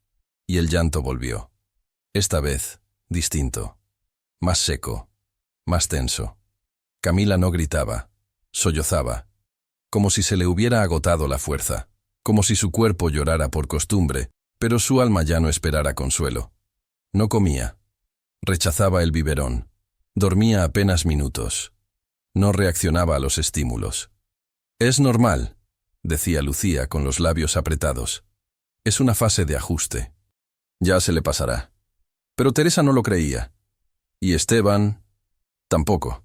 y el llanto volvió. Esta vez, distinto. Más seco, más tenso. Camila no gritaba, sollozaba, como si se le hubiera agotado la fuerza, como si su cuerpo llorara por costumbre, pero su alma ya no esperara consuelo. No comía. Rechazaba el biberón. Dormía apenas minutos. No reaccionaba a los estímulos. «Es normal», decía Lucía con los labios apretados. «Es una fase de ajuste. Ya se le pasará». Pero Teresa no lo creía. Y Esteban tampoco.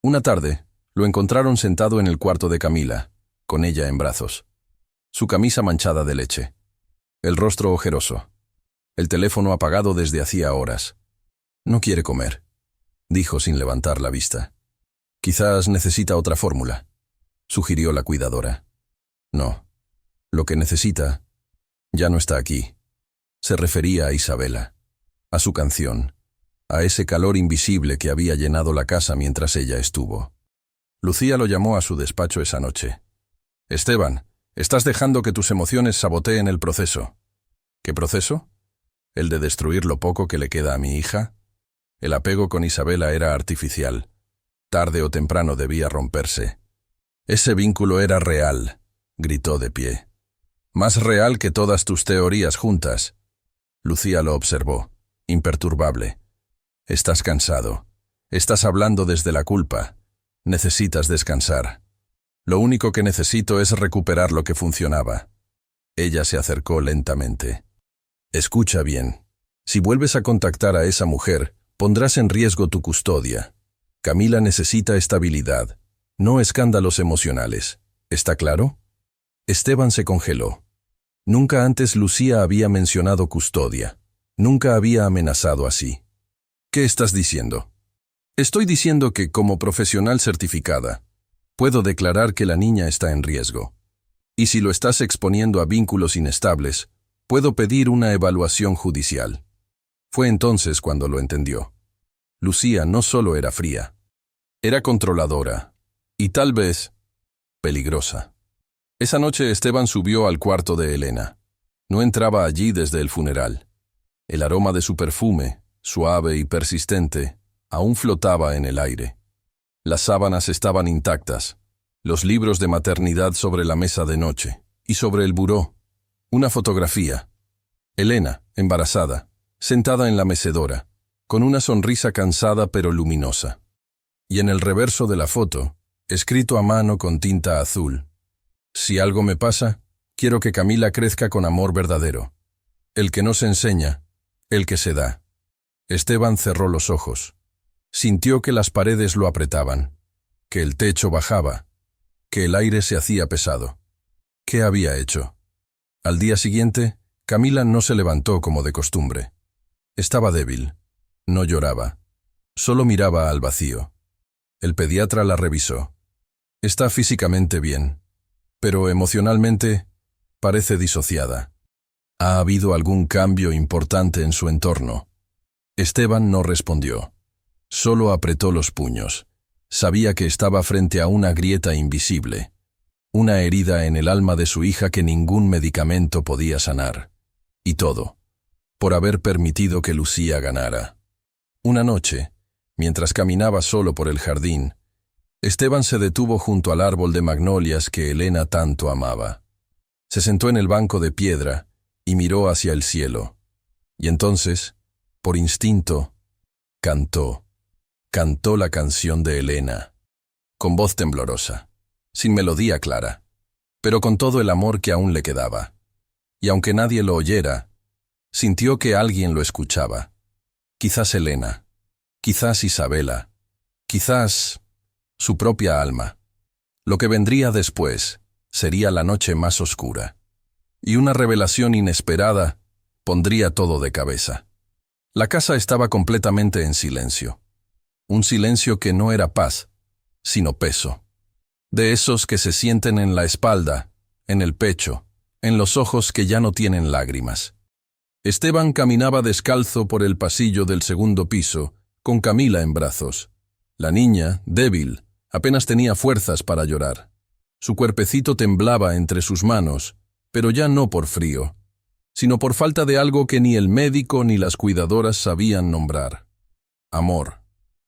Una tarde, lo encontraron sentado en el cuarto de Camila, con ella en brazos. Su camisa manchada de leche. El rostro ojeroso. El teléfono apagado desde hacía horas. «No quiere comer», dijo sin levantar la vista. «Quizás necesita otra fórmula», sugirió la cuidadora. «No. Lo que necesita ya no está aquí». Se refería a Isabela, a su canción, a ese calor invisible que había llenado la casa mientras ella estuvo. Lucía lo llamó a su despacho esa noche. «Esteban, estás dejando que tus emociones saboteen el proceso». «¿Qué proceso? ¿El de destruir lo poco que le queda a mi hija?» El apego con Isabela era artificial. Tarde o temprano debía romperse. «Ese vínculo era real», gritó de pie. «Más real que todas tus teorías juntas». Lucía lo observó, imperturbable. «Estás cansado. Estás hablando desde la culpa. Necesitas descansar. Lo único que necesito es recuperar lo que funcionaba». Ella se acercó lentamente. «Escucha bien. Si vuelves a contactar a esa mujer, pondrás en riesgo tu custodia. Camila necesita estabilidad, no escándalos emocionales. ¿Está claro?» Esteban se congeló. Nunca antes Lucía había mencionado custodia. Nunca había amenazado así. «¿Qué estás diciendo?» Estoy diciendo que, como profesional certificada, puedo declarar que la niña está en riesgo. Y si lo estás exponiendo a vínculos inestables, puedo pedir una evaluación judicial. Fue entonces cuando lo entendió. Lucía no solo era fría, era controladora y tal vez peligrosa. Esa noche Esteban subió al cuarto de Elena. No entraba allí desde el funeral. El aroma de su perfume, suave y persistente, aún flotaba en el aire. Las sábanas estaban intactas, los libros de maternidad sobre la mesa de noche, y sobre el buró, una fotografía. Elena, embarazada, sentada en la mecedora, con una sonrisa cansada pero luminosa. Y en el reverso de la foto, escrito a mano con tinta azul: si algo me pasa, quiero que Camila crezca con amor verdadero. El que no se enseña, el que se da. Esteban cerró los ojos. Sintió que las paredes lo apretaban, que el techo bajaba, que el aire se hacía pesado. ¿Qué había hecho? Al día siguiente, Camila no se levantó como de costumbre. Estaba débil. No lloraba. Solo miraba al vacío. El pediatra la revisó. Está físicamente bien, pero emocionalmente parece disociada. ¿Ha habido algún cambio importante en su entorno? Esteban no respondió. Solo apretó los puños. Sabía que estaba frente a una grieta invisible, una herida en el alma de su hija que ningún medicamento podía sanar. Y todo, por haber permitido que Lucía ganara. Una noche, mientras caminaba solo por el jardín, Esteban se detuvo junto al árbol de magnolias que Elena tanto amaba. Se sentó en el banco de piedra y miró hacia el cielo. Y entonces, por instinto, cantó la canción de Elena, con voz temblorosa, sin melodía clara, pero con todo el amor que aún le quedaba. Y aunque nadie lo oyera, sintió que alguien lo escuchaba. Quizás Elena, quizás Isabela, quizás su propia alma. Lo que vendría después sería la noche más oscura. Y una revelación inesperada pondría todo de cabeza. La casa estaba completamente en silencio. Un silencio que no era paz, sino peso. De esos que se sienten en la espalda, en el pecho, en los ojos que ya no tienen lágrimas. Esteban caminaba descalzo por el pasillo del segundo piso, con Camila en brazos. La niña, débil, apenas tenía fuerzas para llorar. Su cuerpecito temblaba entre sus manos, pero ya no por frío, sino por falta de algo que ni el médico ni las cuidadoras sabían nombrar. Amor,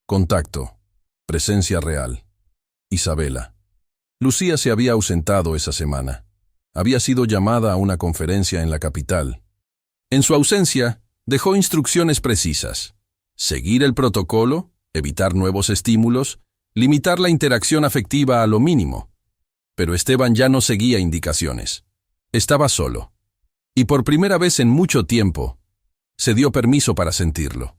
contacto, presencia real. Isabela. Lucía se había ausentado esa semana. Había sido llamada a una conferencia en la capital. En su ausencia, dejó instrucciones precisas: seguir el protocolo, evitar nuevos estímulos, limitar la interacción afectiva a lo mínimo. Pero Esteban ya no seguía indicaciones. Estaba solo. Y por primera vez en mucho tiempo, se dio permiso para sentirlo.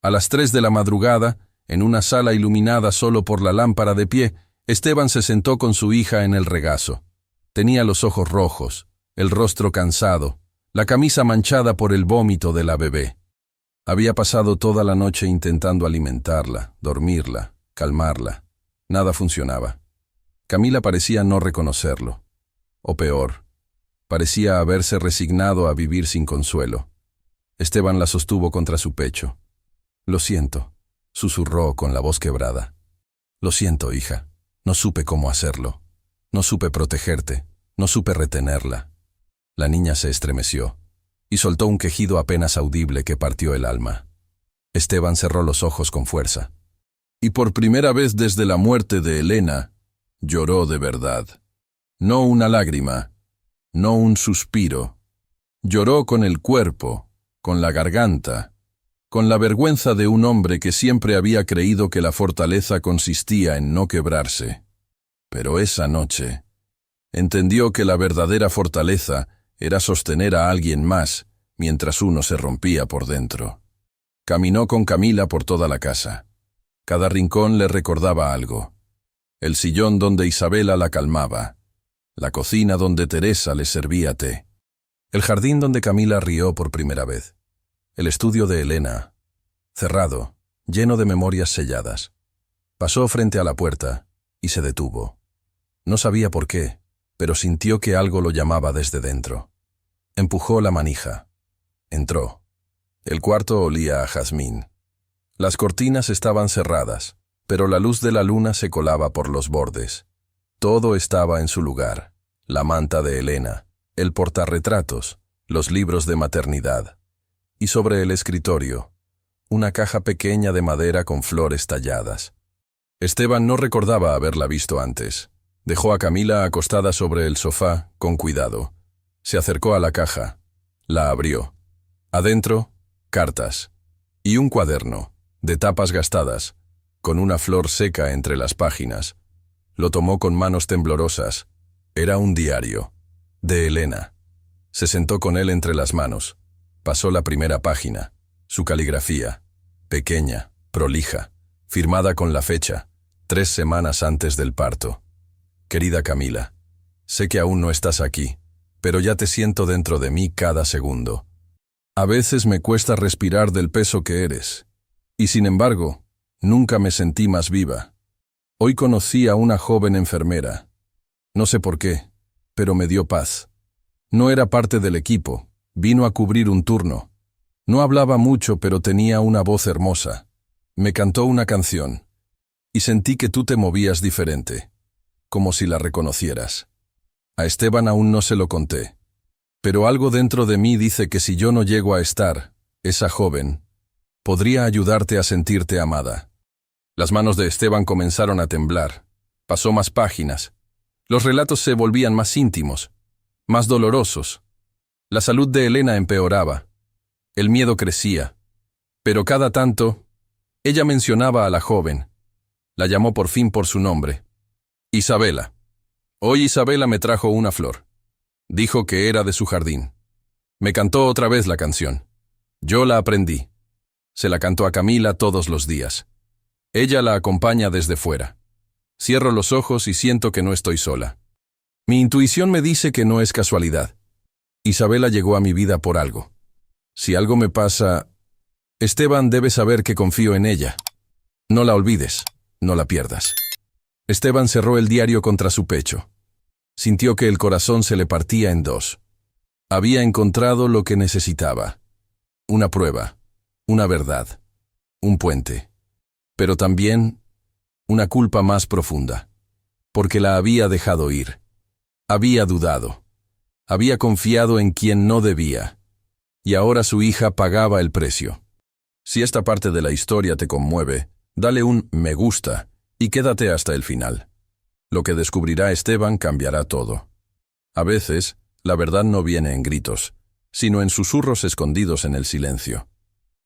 A las 3 de la madrugada, en una sala iluminada solo por la lámpara de pie, Esteban se sentó con su hija en el regazo. Tenía los ojos rojos, el rostro cansado, la camisa manchada por el vómito de la bebé. Había pasado toda la noche intentando alimentarla, dormirla, calmarla. Nada funcionaba. Camila parecía no reconocerlo. O peor, parecía haberse resignado a vivir sin consuelo. Esteban la sostuvo contra su pecho. «Lo siento», susurró con la voz quebrada. «Lo siento, hija. No supe cómo hacerlo. No supe protegerte. No supe retenerla». La niña se estremeció y soltó un quejido apenas audible que partió el alma. Esteban cerró los ojos con fuerza. Y por primera vez desde la muerte de Elena, lloró de verdad. No una lágrima, no un suspiro. Lloró con el cuerpo, con la garganta, con la vergüenza de un hombre que siempre había creído que la fortaleza consistía en no quebrarse. Pero esa noche entendió que la verdadera fortaleza era sostener a alguien más mientras uno se rompía por dentro. Caminó con Camila por toda la casa. Cada rincón le recordaba algo. El sillón donde Isabela la calmaba. La cocina donde Teresa le servía té. El jardín donde Camila rió por primera vez. El estudio de Elena, cerrado, lleno de memorias selladas. Pasó frente a la puerta y se detuvo. No sabía por qué, pero sintió que algo lo llamaba desde dentro. Empujó la manija. Entró. El cuarto olía a jazmín. Las cortinas estaban cerradas, pero la luz de la luna se colaba por los bordes. Todo estaba en su lugar. La manta de Elena, el portarretratos, los libros de maternidad. Y sobre el escritorio, una caja pequeña de madera con flores talladas. Esteban no recordaba haberla visto antes. Dejó a Camila acostada sobre el sofá, con cuidado. Se acercó a la caja. La abrió. Adentro, cartas. Y un cuaderno, de tapas gastadas, con una flor seca entre las páginas. Lo tomó con manos temblorosas. Era un diario. De Elena. Se sentó con él entre las manos. Pasó la primera página. Su caligrafía. Pequeña, prolija, firmada con la fecha, 3 semanas antes del parto. Querida Camila, sé que aún no estás aquí, pero ya te siento dentro de mí cada segundo. A veces me cuesta respirar del peso que eres, y sin embargo, nunca me sentí más viva. Hoy conocí a una joven enfermera. No sé por qué, pero me dio paz. No era parte del equipo, vino a cubrir un turno. No hablaba mucho, pero tenía una voz hermosa. Me cantó una canción, y sentí que tú te movías diferente, como si la reconocieras. A Esteban aún no se lo conté, pero algo dentro de mí dice que si yo no llego a estar, esa joven, podría ayudarte a sentirte amada. Las manos de Esteban comenzaron a temblar. Pasó más páginas. Los relatos se volvían más íntimos, más dolorosos. La salud de Elena empeoraba. El miedo crecía. Pero cada tanto, ella mencionaba a la joven. La llamó por fin por su nombre. Isabela. Hoy Isabela me trajo una flor. Dijo que era de su jardín. Me cantó otra vez la canción. Yo la aprendí. Se la cantó a Camila todos los días. Ella la acompaña desde fuera. Cierro los ojos y siento que no estoy sola. Mi intuición me dice que no es casualidad. Isabela llegó a mi vida por algo. Si algo me pasa, Esteban debe saber que confío en ella. No la olvides, no la pierdas. Esteban cerró el diario contra su pecho. Sintió que el corazón se le partía en dos. Había encontrado lo que necesitaba. Una prueba, una verdad, un puente. Pero también una culpa más profunda. Porque la había dejado ir. Había dudado. Había confiado en quien no debía. Y ahora su hija pagaba el precio. Si esta parte de la historia te conmueve, dale un me gusta y quédate hasta el final. Lo que descubrirá Esteban cambiará todo. A veces, la verdad no viene en gritos, sino en susurros escondidos en el silencio.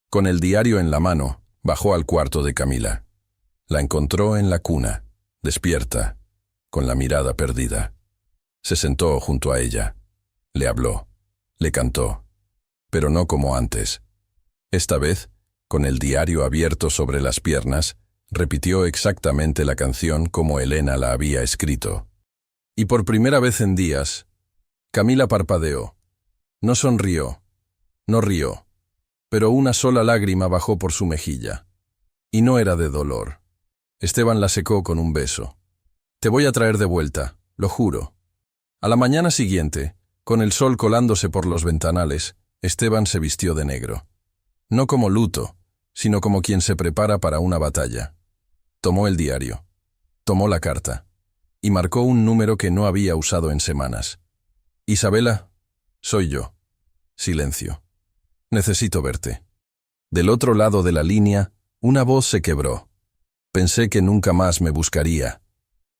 Con el diario en la mano, bajó al cuarto de Camila. La encontró en la cuna, despierta, con la mirada perdida. Se sentó junto a ella. Le habló, le cantó. Pero no como antes. Esta vez, con el diario abierto sobre las piernas, repitió exactamente la canción como Elena la había escrito. Y por primera vez en días, Camila parpadeó. No sonrió, no rió, pero una sola lágrima bajó por su mejilla. Y no era de dolor. Esteban la secó con un beso. Te voy a traer de vuelta, lo juro. A la mañana siguiente, con el sol colándose por los ventanales, Esteban se vistió de negro. No como luto, sino como quien se prepara para una batalla. Tomó el diario, tomó la carta, y marcó un número que no había usado en semanas. Isabela, soy yo. Silencio. Necesito verte. Del otro lado de la línea, una voz se quebró. Pensé que nunca más me buscaría.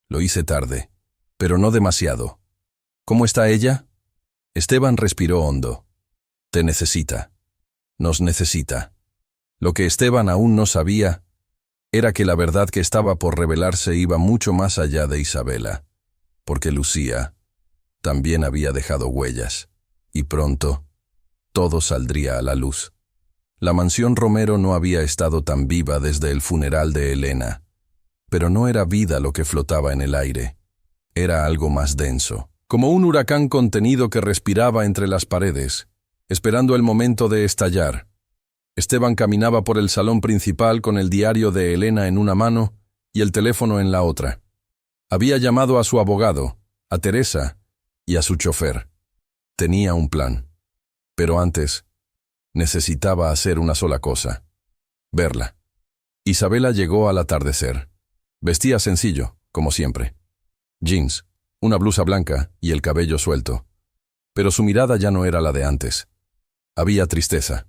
Lo hice tarde, pero no demasiado. ¿Cómo está ella? Esteban respiró hondo. Te necesita. Nos necesita. Lo que Esteban aún no sabía era que la verdad que estaba por revelarse iba mucho más allá de Isabela, porque Lucía también había dejado huellas, y pronto todo saldría a la luz. La mansión Romero no había estado tan viva desde el funeral de Elena, pero no era vida lo que flotaba en el aire, era algo más denso, como un huracán contenido que respiraba entre las paredes, esperando el momento de estallar. Esteban caminaba por el salón principal con el diario de Elena en una mano y el teléfono en la otra. Había llamado a su abogado, a Teresa y a su chofer. Tenía un plan. Pero antes, necesitaba hacer una sola cosa: verla. Isabela llegó al atardecer. Vestía sencillo, como siempre. Jeans, una blusa blanca y el cabello suelto. Pero su mirada ya no era la de antes. Había tristeza,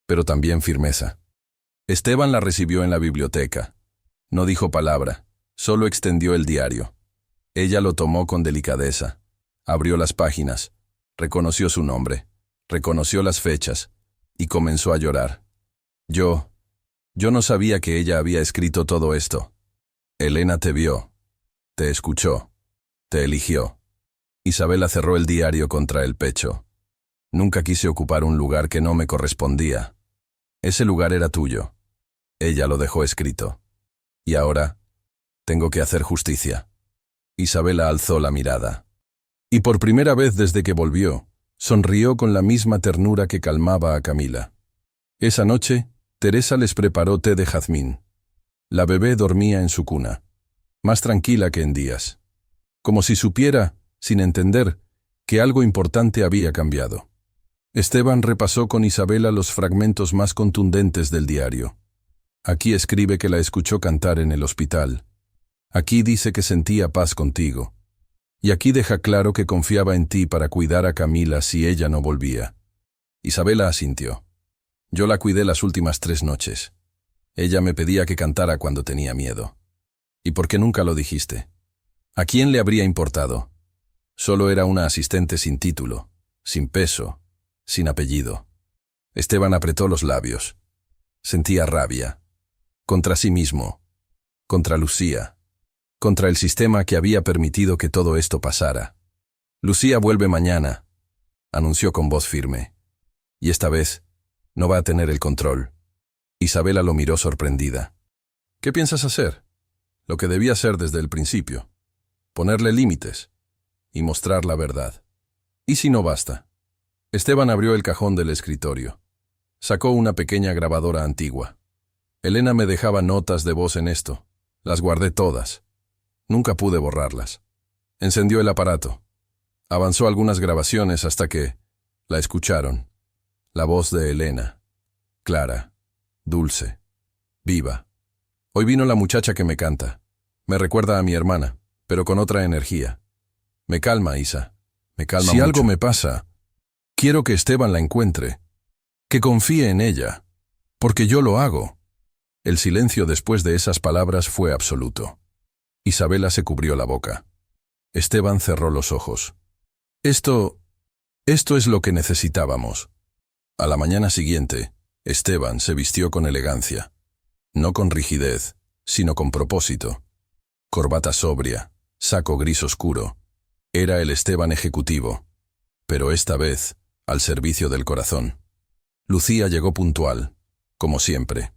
pero también firmeza. Esteban la recibió en la biblioteca. No dijo palabra, solo extendió el diario. Ella lo tomó con delicadeza. Abrió las páginas, reconoció su nombre, reconoció las fechas y comenzó a llorar. Yo no sabía que ella había escrito todo esto. Elena te vio, te escuchó, te eligió. Isabela cerró el diario contra el pecho. Nunca quise ocupar un lugar que no me correspondía. Ese lugar era tuyo. Ella lo dejó escrito. Y ahora, tengo que hacer justicia. Isabela alzó la mirada. Y por primera vez desde que volvió, sonrió con la misma ternura que calmaba a Camila. Esa noche, Teresa les preparó té de jazmín. La bebé dormía en su cuna, más tranquila que en días. Como si supiera, sin entender, que algo importante había cambiado. Esteban repasó con Isabela los fragmentos más contundentes del diario. Aquí escribe que la escuchó cantar en el hospital. Aquí dice que sentía paz contigo. Y aquí deja claro que confiaba en ti para cuidar a Camila si ella no volvía. Isabela asintió. Yo la cuidé las últimas 3 noches. Ella me pedía que cantara cuando tenía miedo. ¿Y por qué nunca lo dijiste? ¿A quién le habría importado? Solo era una asistente sin título, sin peso, sin apellido. Esteban apretó los labios. Sentía rabia. Contra sí mismo. Contra Lucía. Contra el sistema que había permitido que todo esto pasara. Lucía vuelve mañana, anunció con voz firme. Y esta vez no va a tener el control. Isabela lo miró sorprendida. ¿Qué piensas hacer? Lo que debía hacer desde el principio. Ponerle límites y mostrar la verdad. ¿Y si no basta? Esteban abrió el cajón del escritorio. Sacó una pequeña grabadora antigua. Elena me dejaba notas de voz en esto. Las guardé todas. Nunca pude borrarlas. Encendió el aparato. Avanzó algunas grabaciones hasta que la escucharon. La voz de Elena. Clara, dulce, viva. Hoy vino la muchacha que me canta. Me recuerda a mi hermana, pero con otra energía. Me calma, Isa. Me calma mucho. Si algo me pasa, quiero que Esteban la encuentre. Que confíe en ella. Porque yo lo hago. El silencio después de esas palabras fue absoluto. Isabela se cubrió la boca. Esteban cerró los ojos. Esto es lo que necesitábamos. A la mañana siguiente, Esteban se vistió con elegancia. No con rigidez, sino con propósito. Corbata sobria, saco gris oscuro. Era el Esteban ejecutivo. Pero esta vez, al servicio del corazón. Lucía llegó puntual, como siempre.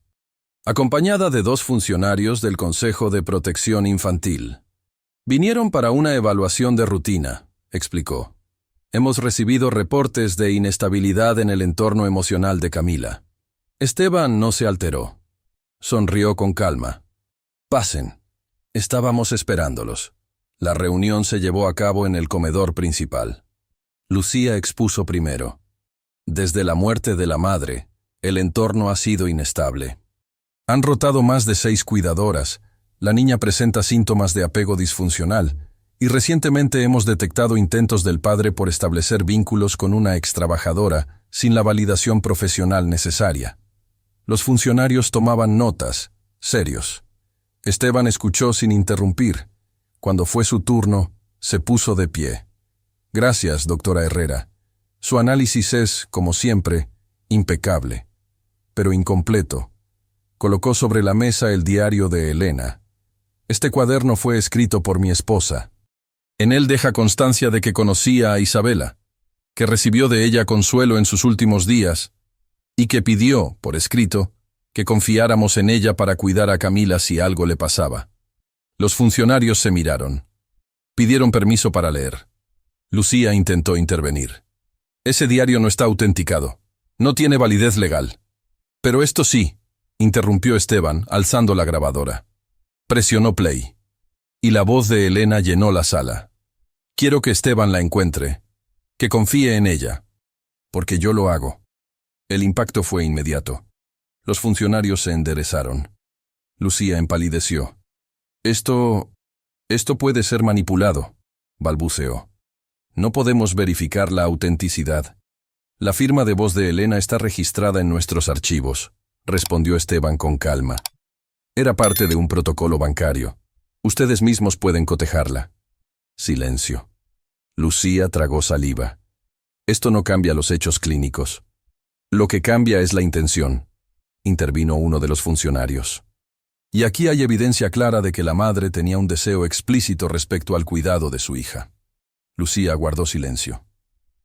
Acompañada de 2 funcionarios del Consejo de Protección Infantil. Vinieron para una evaluación de rutina, explicó. Hemos recibido reportes de inestabilidad en el entorno emocional de Camila. Esteban no se alteró. Sonrió con calma. Pasen. Estábamos esperándolos. La reunión se llevó a cabo en el comedor principal. Lucía expuso primero. Desde la muerte de la madre, el entorno ha sido inestable. Han rotado más de 6 cuidadoras, la niña presenta síntomas de apego disfuncional, y recientemente hemos detectado intentos del padre por establecer vínculos con una extrabajadora sin la validación profesional necesaria. Los funcionarios tomaban notas, serios. Esteban escuchó sin interrumpir. Cuando fue su turno, se puso de pie. Gracias, doctora Herrera. Su análisis es, como siempre, impecable, pero incompleto. Colocó sobre la mesa el diario de Elena. Este cuaderno fue escrito por mi esposa. En él deja constancia de que conocía a Isabela, que recibió de ella consuelo en sus últimos días, y que pidió, por escrito, que confiáramos en ella para cuidar a Camila si algo le pasaba. Los funcionarios se miraron. Pidieron permiso para leer. Lucía intentó intervenir. Ese diario no está autenticado. No tiene validez legal. Pero esto sí, interrumpió Esteban, alzando la grabadora. Presionó play. Y la voz de Elena llenó la sala. Quiero que Esteban la encuentre, que confíe en ella, porque yo lo hago. El impacto fue inmediato. Los funcionarios se enderezaron. Lucía empalideció. Esto puede ser manipulado, balbuceó. No podemos verificar la autenticidad. La firma de voz de Elena está registrada en nuestros archivos, respondió Esteban con calma. Era parte de un protocolo bancario. Ustedes mismos pueden cotejarla. Silencio. Lucía tragó saliva. Esto no cambia los hechos clínicos. Lo que cambia es la intención, intervino uno de los funcionarios. Y aquí hay evidencia clara de que la madre tenía un deseo explícito respecto al cuidado de su hija. Lucía guardó silencio.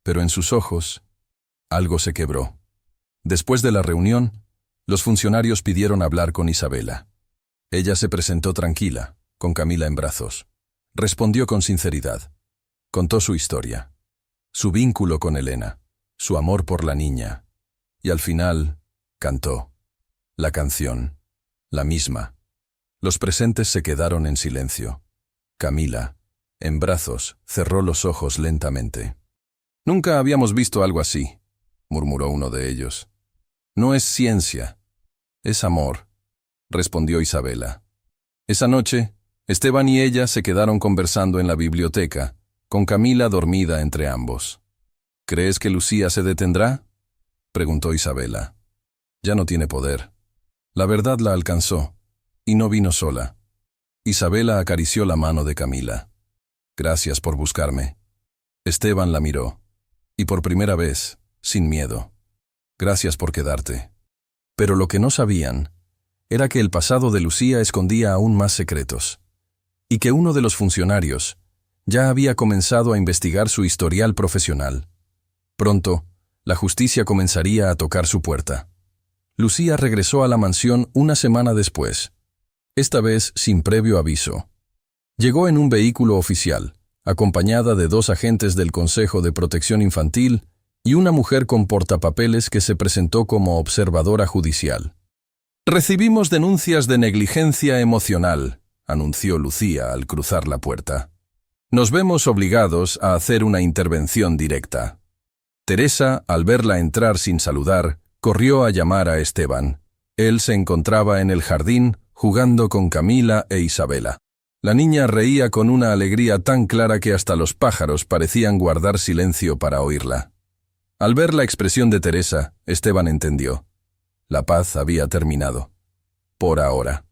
Pero en sus ojos, algo se quebró. Después de la reunión, los funcionarios pidieron hablar con Isabela. Ella se presentó tranquila, con Camila en brazos. Respondió con sinceridad. Contó su historia, su vínculo con Elena, su amor por la niña. Y al final, cantó. La canción, la misma. Los presentes se quedaron en silencio. Camila, en brazos, cerró los ojos lentamente. Nunca habíamos visto algo así, murmuró uno de ellos. No es ciencia, es amor, respondió Isabela. Esa noche, Esteban y ella se quedaron conversando en la biblioteca, con Camila dormida entre ambos. ¿Crees que Lucía se detendrá?, preguntó Isabela. Ya no tiene poder. La verdad la alcanzó, y no vino sola. Isabela acarició la mano de Camila. Gracias por buscarme. Esteban la miró, y por primera vez, sin miedo. Gracias por quedarte. Pero lo que no sabían era que el pasado de Lucía escondía aún más secretos, y que uno de los funcionarios ya había comenzado a investigar su historial profesional. Pronto, la justicia comenzaría a tocar su puerta. Lucía regresó a la mansión una semana después, esta vez sin previo aviso. Llegó en un vehículo oficial, acompañada de 2 agentes del Consejo de Protección Infantil y una mujer con portapapeles que se presentó como observadora judicial. «Recibimos denuncias de negligencia emocional», anunció Lucía al cruzar la puerta. «Nos vemos obligados a hacer una intervención directa». Teresa, al verla entrar sin saludar, corrió a llamar a Esteban. Él se encontraba en el jardín, jugando con Camila e Isabela. La niña reía con una alegría tan clara que hasta los pájaros parecían guardar silencio para oírla. Al ver la expresión de Teresa, Esteban entendió. La paz había terminado. Por ahora.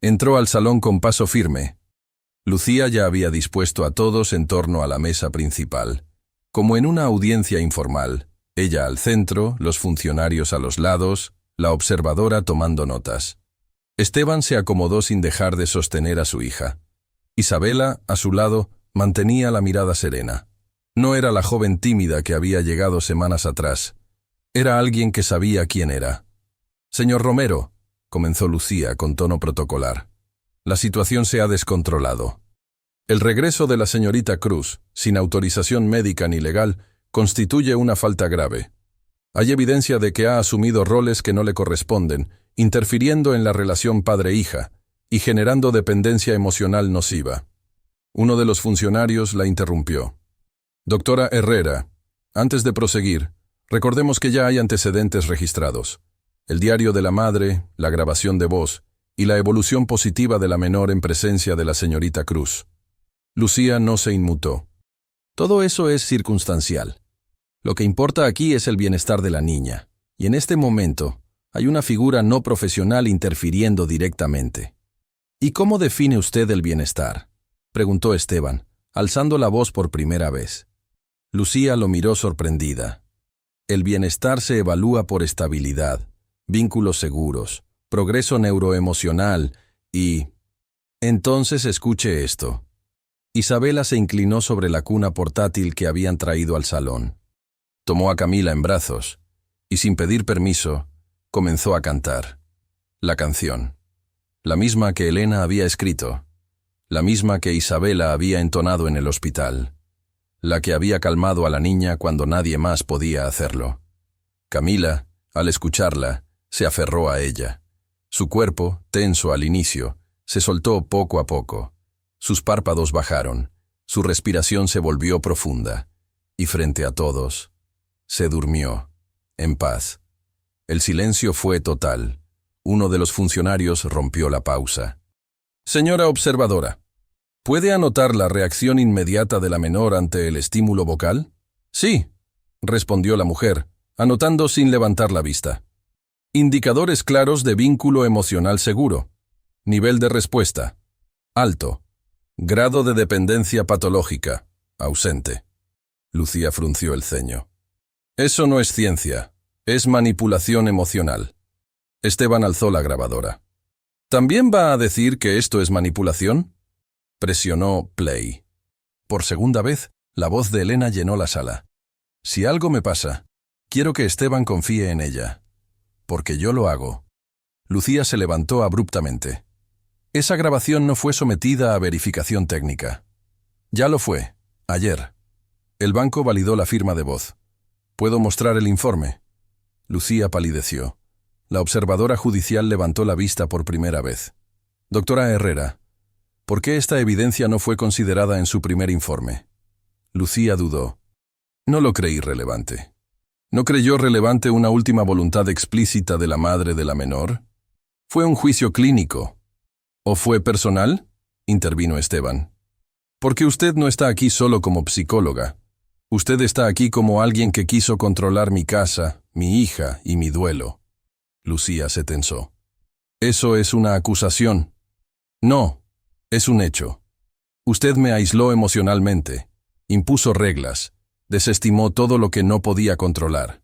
Entró al salón con paso firme. Lucía ya había dispuesto a todos en torno a la mesa principal. Como en una audiencia informal, ella al centro, los funcionarios a los lados, la observadora tomando notas. Esteban se acomodó sin dejar de sostener a su hija. Isabela, a su lado, mantenía la mirada serena. No era la joven tímida que había llegado semanas atrás. Era alguien que sabía quién era. «Señor Romero», comenzó Lucía con tono protocolar, «la situación se ha descontrolado. El regreso de la señorita Cruz, sin autorización médica ni legal, constituye una falta grave. Hay evidencia de que ha asumido roles que no le corresponden, interfiriendo en la relación padre-hija y generando dependencia emocional nociva». Uno de los funcionarios la interrumpió. «Doctora Herrera, antes de proseguir, recordemos que ya hay antecedentes registrados. El diario de la madre, la grabación de voz y la evolución positiva de la menor en presencia de la señorita Cruz». Lucía no se inmutó. «Todo eso es circunstancial. Lo que importa aquí es el bienestar de la niña, y en este momento hay una figura no profesional interfiriendo directamente». «¿Y cómo define usted el bienestar?», preguntó Esteban, alzando la voz por primera vez. Lucía lo miró sorprendida. «El bienestar se evalúa por estabilidad, vínculos seguros, progreso neuroemocional y...». «Entonces escuche esto». Isabela se inclinó sobre la cuna portátil que habían traído al salón. Tomó a Camila en brazos y, sin pedir permiso, comenzó a cantar. La canción. La misma que Elena había escrito. La misma que Isabela había entonado en el hospital. La que había calmado a la niña cuando nadie más podía hacerlo. Camila, al escucharla, Se aferró a ella. Su cuerpo, tenso al inicio, se soltó poco a poco. Sus párpados bajaron, su respiración se volvió profunda, y frente a todos, se durmió, en paz. El silencio fue total. Uno de los funcionarios rompió la pausa. Señora observadora, ¿puede anotar la reacción inmediata de la menor ante el estímulo vocal? Sí, respondió la mujer, anotando sin levantar la vista. Indicadores claros de vínculo emocional seguro. Nivel de respuesta. Alto. Grado de dependencia patológica. Ausente. Lucía frunció el ceño. Eso no es ciencia, es manipulación emocional. Esteban alzó la grabadora. ¿También va a decir que esto es manipulación? Presionó play. Por segunda vez, la voz de Elena llenó la sala. Si algo me pasa, quiero que Esteban confíe en ella. Porque yo lo hago. Lucía se levantó abruptamente. Esa grabación no fue sometida a verificación técnica. Ya lo fue, ayer. El banco validó la firma de voz. ¿Puedo mostrar el informe? Lucía palideció. La observadora judicial levantó la vista por primera vez. Doctora Herrera, ¿por qué esta evidencia no fue considerada en su primer informe? Lucía dudó. No lo creí relevante. ¿No creyó relevante una última voluntad explícita de la madre de la menor? ¿Fue un juicio clínico? ¿O fue personal? Intervino Esteban. Porque usted no está aquí solo como psicóloga. Usted está aquí como alguien que quiso controlar mi casa, mi hija y mi duelo. Lucía se tensó. ¿Eso es una acusación? No, es un hecho. Usted me aisló emocionalmente, impuso reglas, desestimó todo lo que no podía controlar.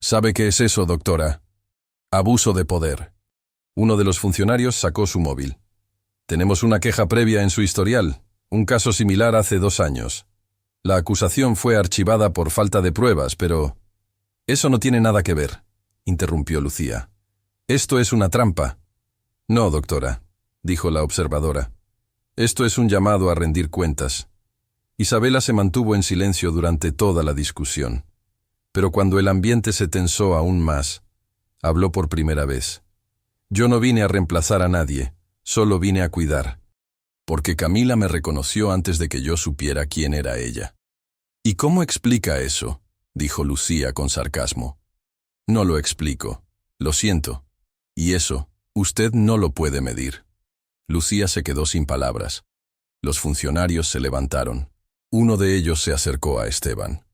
¿Sabe qué es eso, doctora? Abuso de poder. Uno de los funcionarios sacó su móvil. Tenemos una queja previa en su historial, un caso similar hace 2 años. La acusación fue archivada por falta de pruebas, pero... Eso no tiene nada que ver, interrumpió Lucía. Esto es una trampa. No, doctora, dijo la observadora. Esto es un llamado a rendir cuentas. Isabela se mantuvo en silencio durante toda la discusión. Pero cuando el ambiente se tensó aún más, habló por primera vez. Yo no vine a reemplazar a nadie, solo vine a cuidar. Porque Camila me reconoció antes de que yo supiera quién era ella. ¿Y cómo explica eso?, dijo Lucía con sarcasmo. No lo explico. Lo siento. Y eso, usted no lo puede medir. Lucía se quedó sin palabras. Los funcionarios se levantaron. Uno de ellos se acercó a Esteban.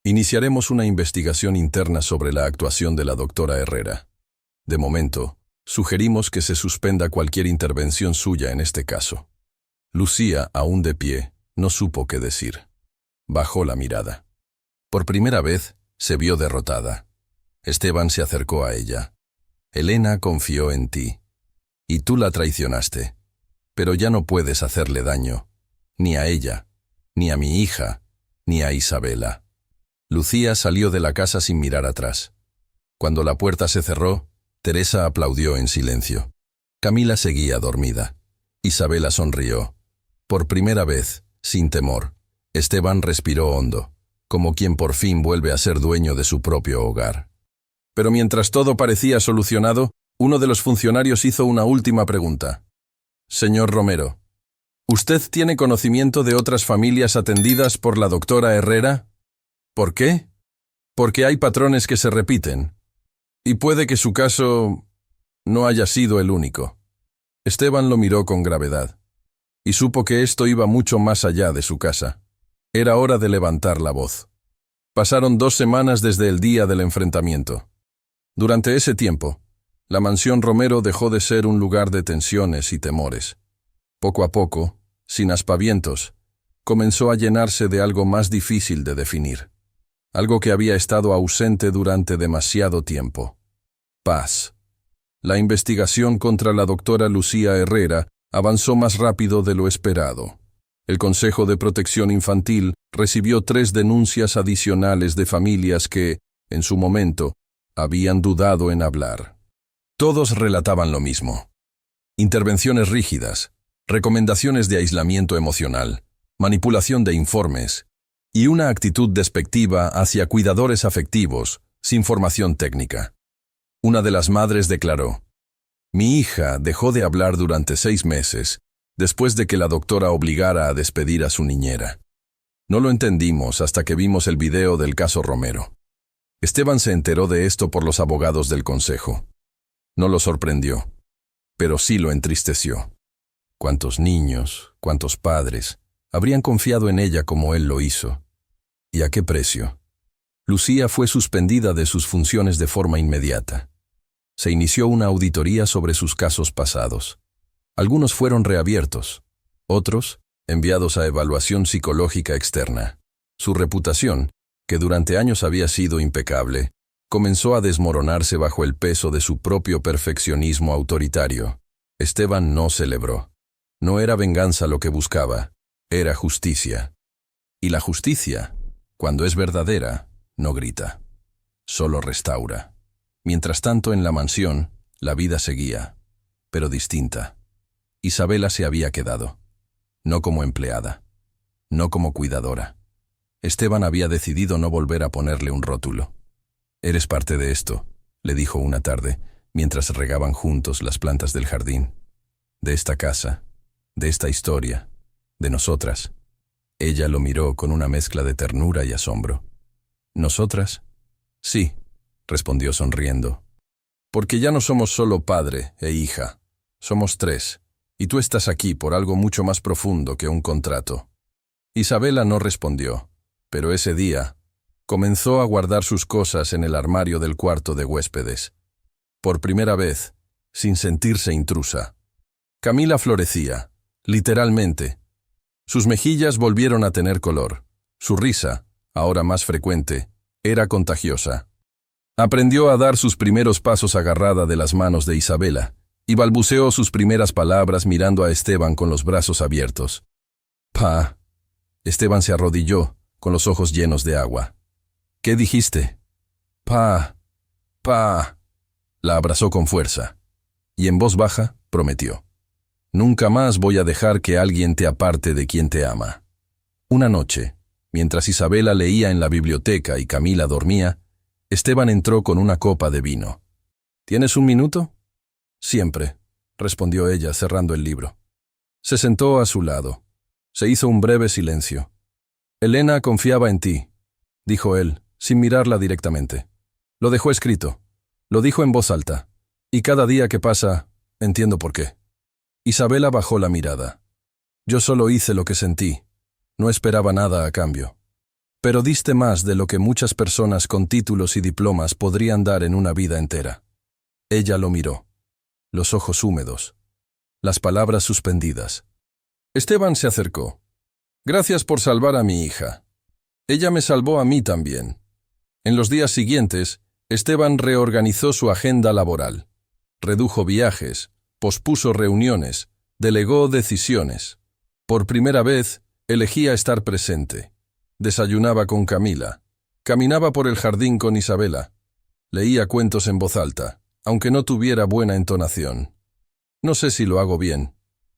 Iniciaremos una investigación interna sobre la actuación de la doctora Herrera. De momento, sugerimos que se suspenda cualquier intervención suya en este caso. Lucía, aún de pie, no supo qué decir. Bajó la mirada. Por primera vez, se vio derrotada. Esteban se acercó a ella. Elena confió en ti. Y tú la traicionaste. Pero ya no puedes hacerle daño. Ni a ella, ni a mi hija, ni a Isabela. Lucía salió de la casa sin mirar atrás. Cuando la puerta se cerró, Teresa aplaudió en silencio. Camila seguía dormida. Isabela sonrió. Por primera vez, sin temor, Esteban respiró hondo, como quien por fin vuelve a ser dueño de su propio hogar. Pero mientras todo parecía solucionado, uno de los funcionarios hizo una última pregunta. Señor Romero, ¿usted tiene conocimiento de otras familias atendidas por la doctora Herrera? ¿Por qué? Porque hay patrones que se repiten. Y puede que su caso no haya sido el único. Esteban lo miró con gravedad. Y supo que esto iba mucho más allá de su casa. Era hora de levantar la voz. Pasaron 2 semanas desde el día del enfrentamiento. Durante ese tiempo, la mansión Romero dejó de ser un lugar de tensiones y temores. Poco a poco, sin aspavientos, comenzó a llenarse de algo más difícil de definir. Algo que había estado ausente durante demasiado tiempo. Paz. La investigación contra la doctora Lucía Herrera avanzó más rápido de lo esperado. El Consejo de Protección Infantil recibió 3 denuncias adicionales de familias que, en su momento, habían dudado en hablar. Todos relataban lo mismo. Intervenciones rígidas, recomendaciones de aislamiento emocional, manipulación de informes y una actitud despectiva hacia cuidadores afectivos sin formación técnica. Una de las madres declaró: «Mi hija dejó de hablar durante 6 meses, después de que la doctora obligara a despedir a su niñera. No lo entendimos hasta que vimos el video del caso Romero». Esteban se enteró de esto por los abogados del consejo. No lo sorprendió, pero sí lo entristeció. ¿Cuántos niños, cuántos padres habrían confiado en ella como él lo hizo? ¿Y a qué precio? Lucía fue suspendida de sus funciones de forma inmediata. Se inició una auditoría sobre sus casos pasados. Algunos fueron reabiertos, otros enviados a evaluación psicológica externa. Su reputación, que durante años había sido impecable, comenzó a desmoronarse bajo el peso de su propio perfeccionismo autoritario. Esteban no celebró. No era venganza lo que buscaba, era justicia. Y la justicia, cuando es verdadera, no grita, solo restaura. Mientras tanto, en la mansión, la vida seguía, pero distinta. Isabela se había quedado, no como empleada, no como cuidadora. Esteban había decidido no volver a ponerle un rótulo. «Eres parte de esto», le dijo una tarde, mientras regaban juntos las plantas del jardín. «De esta casa, de esta historia, de nosotras». Ella lo miró con una mezcla de ternura y asombro. «¿Nosotras?» «Sí», respondió sonriendo. «Porque ya no somos solo padre e hija, somos 3, y tú estás aquí por algo mucho más profundo que un contrato». Isabela no respondió, pero ese día comenzó a guardar sus cosas en el armario del cuarto de huéspedes. Por primera vez, sin sentirse intrusa. Camila florecía, literalmente. Sus mejillas volvieron a tener color. Su risa, ahora más frecuente, era contagiosa. Aprendió a dar sus primeros pasos agarrada de las manos de Isabela, y balbuceó sus primeras palabras mirando a Esteban con los brazos abiertos. «Pa». Esteban se arrodilló, con los ojos llenos de agua. «¿Qué dijiste?» «Pa, pa». La abrazó con fuerza, y en voz baja prometió: «Nunca más voy a dejar que alguien te aparte de quien te ama». Una noche, mientras Isabela leía en la biblioteca y Camila dormía, Esteban entró con una copa de vino. «¿Tienes un minuto?» «Siempre», respondió ella cerrando el libro. Se sentó a su lado. Se hizo un breve silencio. «Elena confiaba en ti», dijo él, sin mirarla directamente. Lo dejó escrito. Lo dijo en voz alta. Y cada día que pasa, entiendo por qué. Isabela bajó la mirada. «Yo solo hice lo que sentí. No esperaba nada a cambio. Pero diste más de lo que muchas personas con títulos y diplomas podrían dar en una vida entera». Ella lo miró. Los ojos húmedos. Las palabras suspendidas. Esteban se acercó. «Gracias por salvar a mi hija. Ella me salvó a mí también». En los días siguientes, Esteban reorganizó su agenda laboral. Redujo viajes, pospuso reuniones, delegó decisiones. Por primera vez, elegía estar presente. Desayunaba con Camila. Caminaba por el jardín con Isabela. Leía cuentos en voz alta, aunque no tuviera buena entonación. «No sé si lo hago bien»,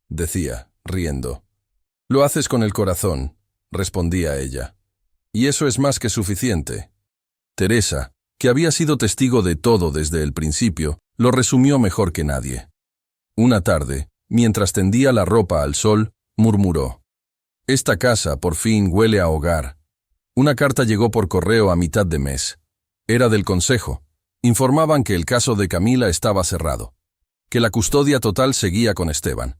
decía, riendo. «Lo haces con el corazón», respondía ella. «Y eso es más que suficiente». Teresa, que había sido testigo de todo desde el principio, lo resumió mejor que nadie. Una tarde, mientras tendía la ropa al sol, murmuró: «Esta casa por fin huele a hogar». Una carta llegó por correo a mitad de mes. Era del consejo. Informaban que el caso de Camila estaba cerrado, que la custodia total seguía con Esteban,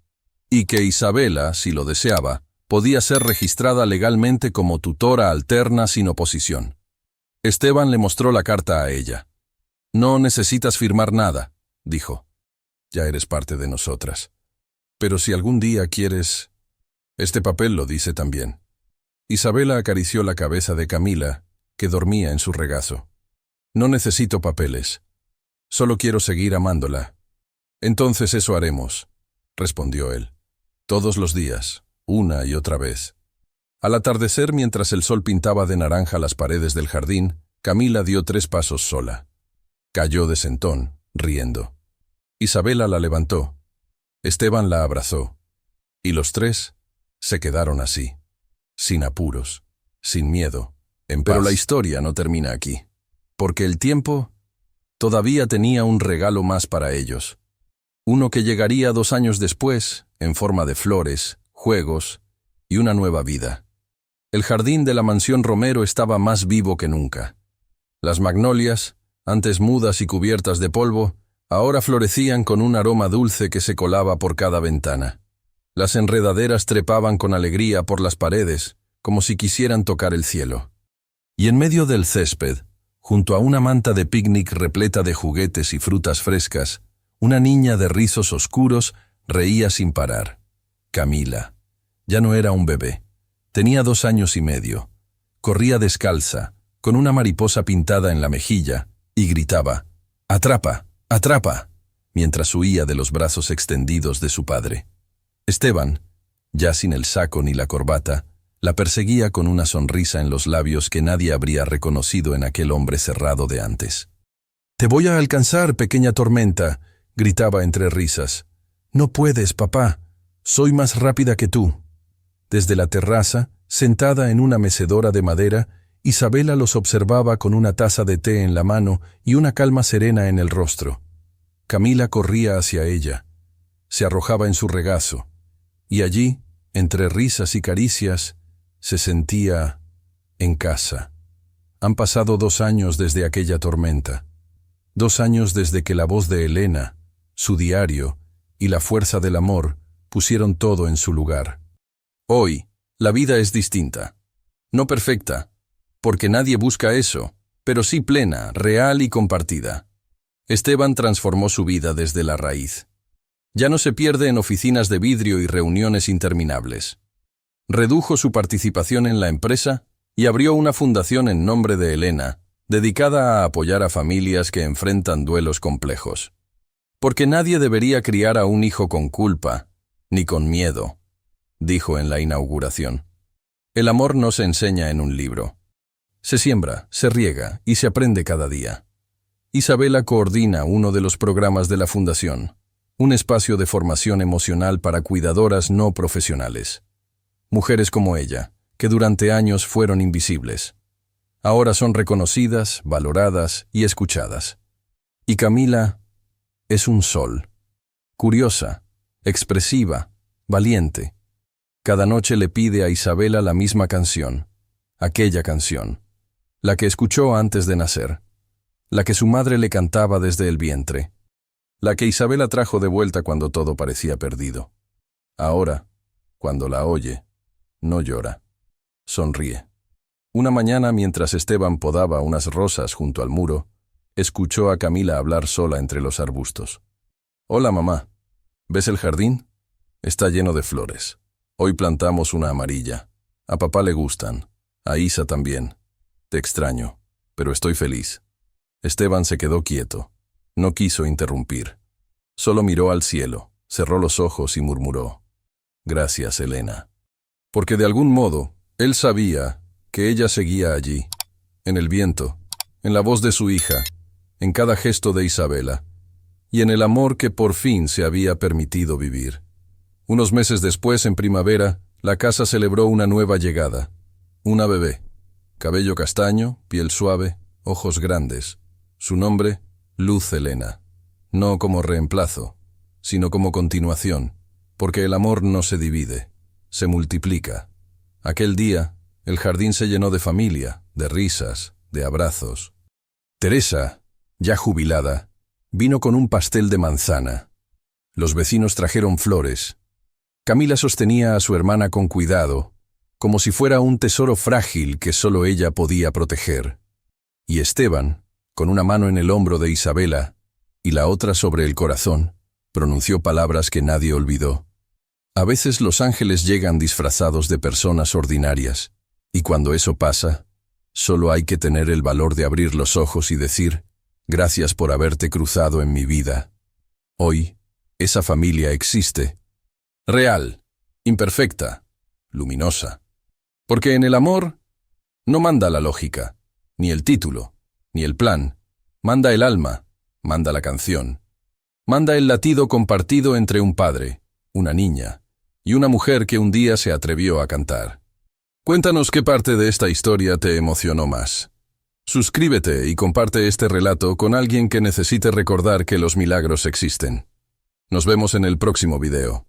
y que Isabela, si lo deseaba, podía ser registrada legalmente como tutora alterna sin oposición. Esteban le mostró la carta a ella. «No necesitas firmar nada», dijo. «Ya eres parte de nosotras. Pero si algún día quieres...» «Este papel lo dice también». Isabela acarició la cabeza de Camila, que dormía en su regazo. «No necesito papeles. Solo quiero seguir amándola». «Entonces eso haremos», respondió él. «Todos los días, una y otra vez». Al atardecer, mientras el sol pintaba de naranja las paredes del jardín, Camila dio 3 pasos sola. Cayó de sentón, riendo. Isabela la levantó. Esteban la abrazó. Y los 3 se quedaron así, sin apuros, sin miedo, en paz. Pero la historia no termina aquí, porque el tiempo todavía tenía un regalo más para ellos. Uno que llegaría 2 años después, en forma de flores, juegos y una nueva vida. El jardín de la mansión Romero estaba más vivo que nunca. Las magnolias, antes mudas y cubiertas de polvo, ahora florecían con un aroma dulce que se colaba por cada ventana. Las enredaderas trepaban con alegría por las paredes, como si quisieran tocar el cielo. Y en medio del césped, junto a una manta de picnic repleta de juguetes y frutas frescas, una niña de rizos oscuros reía sin parar. Camila. Ya no era un bebé. Tenía 2 años y medio. Corría descalza, con una mariposa pintada en la mejilla, y gritaba, «¡Atrapa! ¡Atrapa!», mientras huía de los brazos extendidos de su padre. Esteban, ya sin el saco ni la corbata, la perseguía con una sonrisa en los labios que nadie habría reconocido en aquel hombre cerrado de antes. «Te voy a alcanzar, pequeña tormenta», gritaba entre risas. «No puedes, papá. Soy más rápida que tú». Desde la terraza, sentada en una mecedora de madera, Isabela los observaba con una taza de té en la mano y una calma serena en el rostro. Camila corría hacia ella. Se arrojaba en su regazo. Y allí, entre risas y caricias, se sentía en casa. Han pasado 2 años desde aquella tormenta. 2 años desde que la voz de Elena, su diario y la fuerza del amor pusieron todo en su lugar. Hoy, la vida es distinta. No perfecta, porque nadie busca eso, pero sí plena, real y compartida. Esteban transformó su vida desde la raíz. Ya no se pierde en oficinas de vidrio y reuniones interminables. Redujo su participación en la empresa y abrió una fundación en nombre de Elena, dedicada a apoyar a familias que enfrentan duelos complejos. Porque nadie debería criar a un hijo con culpa, ni con miedo, dijo en la inauguración. El amor no se enseña en un libro. Se siembra, se riega y se aprende cada día. Isabela coordina uno de los programas de la Fundación, un espacio de formación emocional para cuidadoras no profesionales. Mujeres como ella, que durante años fueron invisibles. Ahora son reconocidas, valoradas y escuchadas. Y Camila es un sol. Curiosa, expresiva, valiente. Cada noche le pide a Isabela la misma canción, aquella canción, la que escuchó antes de nacer, la que su madre le cantaba desde el vientre, la que Isabela trajo de vuelta cuando todo parecía perdido. Ahora, cuando la oye, no llora, sonríe. Una mañana, mientras Esteban podaba unas rosas junto al muro, escuchó a Camila hablar sola entre los arbustos. «Hola, mamá. ¿Ves el jardín? Está lleno de flores. Hoy plantamos una amarilla. A papá le gustan. A Isa también. Te extraño, pero estoy feliz». Esteban se quedó quieto. No quiso interrumpir. Solo miró al cielo, cerró los ojos y murmuró: «Gracias, Elena». Porque de algún modo, él sabía que ella seguía allí, en el viento, en la voz de su hija, en cada gesto de Isabela, y en el amor que por fin se había permitido vivir. Unos meses después, en primavera, la casa celebró una nueva llegada. Una bebé. Cabello castaño, piel suave, ojos grandes. Su nombre, Luz Helena. No como reemplazo, sino como continuación, porque el amor no se divide, se multiplica. Aquel día, el jardín se llenó de familia, de risas, de abrazos. Teresa, ya jubilada, vino con un pastel de manzana. Los vecinos trajeron flores. Camila sostenía a su hermana con cuidado, como si fuera un tesoro frágil que solo ella podía proteger. Y Esteban, con una mano en el hombro de Isabela y la otra sobre el corazón, pronunció palabras que nadie olvidó. A veces los ángeles llegan disfrazados de personas ordinarias, y cuando eso pasa, solo hay que tener el valor de abrir los ojos y decir: «Gracias por haberte cruzado en mi vida». Hoy, esa familia existe. Real, imperfecta, luminosa. Porque en el amor no manda la lógica, ni el título, ni el plan. Manda el alma, manda la canción. Manda el latido compartido entre un padre, una niña y una mujer que un día se atrevió a cantar. Cuéntanos qué parte de esta historia te emocionó más. Suscríbete y comparte este relato con alguien que necesite recordar que los milagros existen. Nos vemos en el próximo video.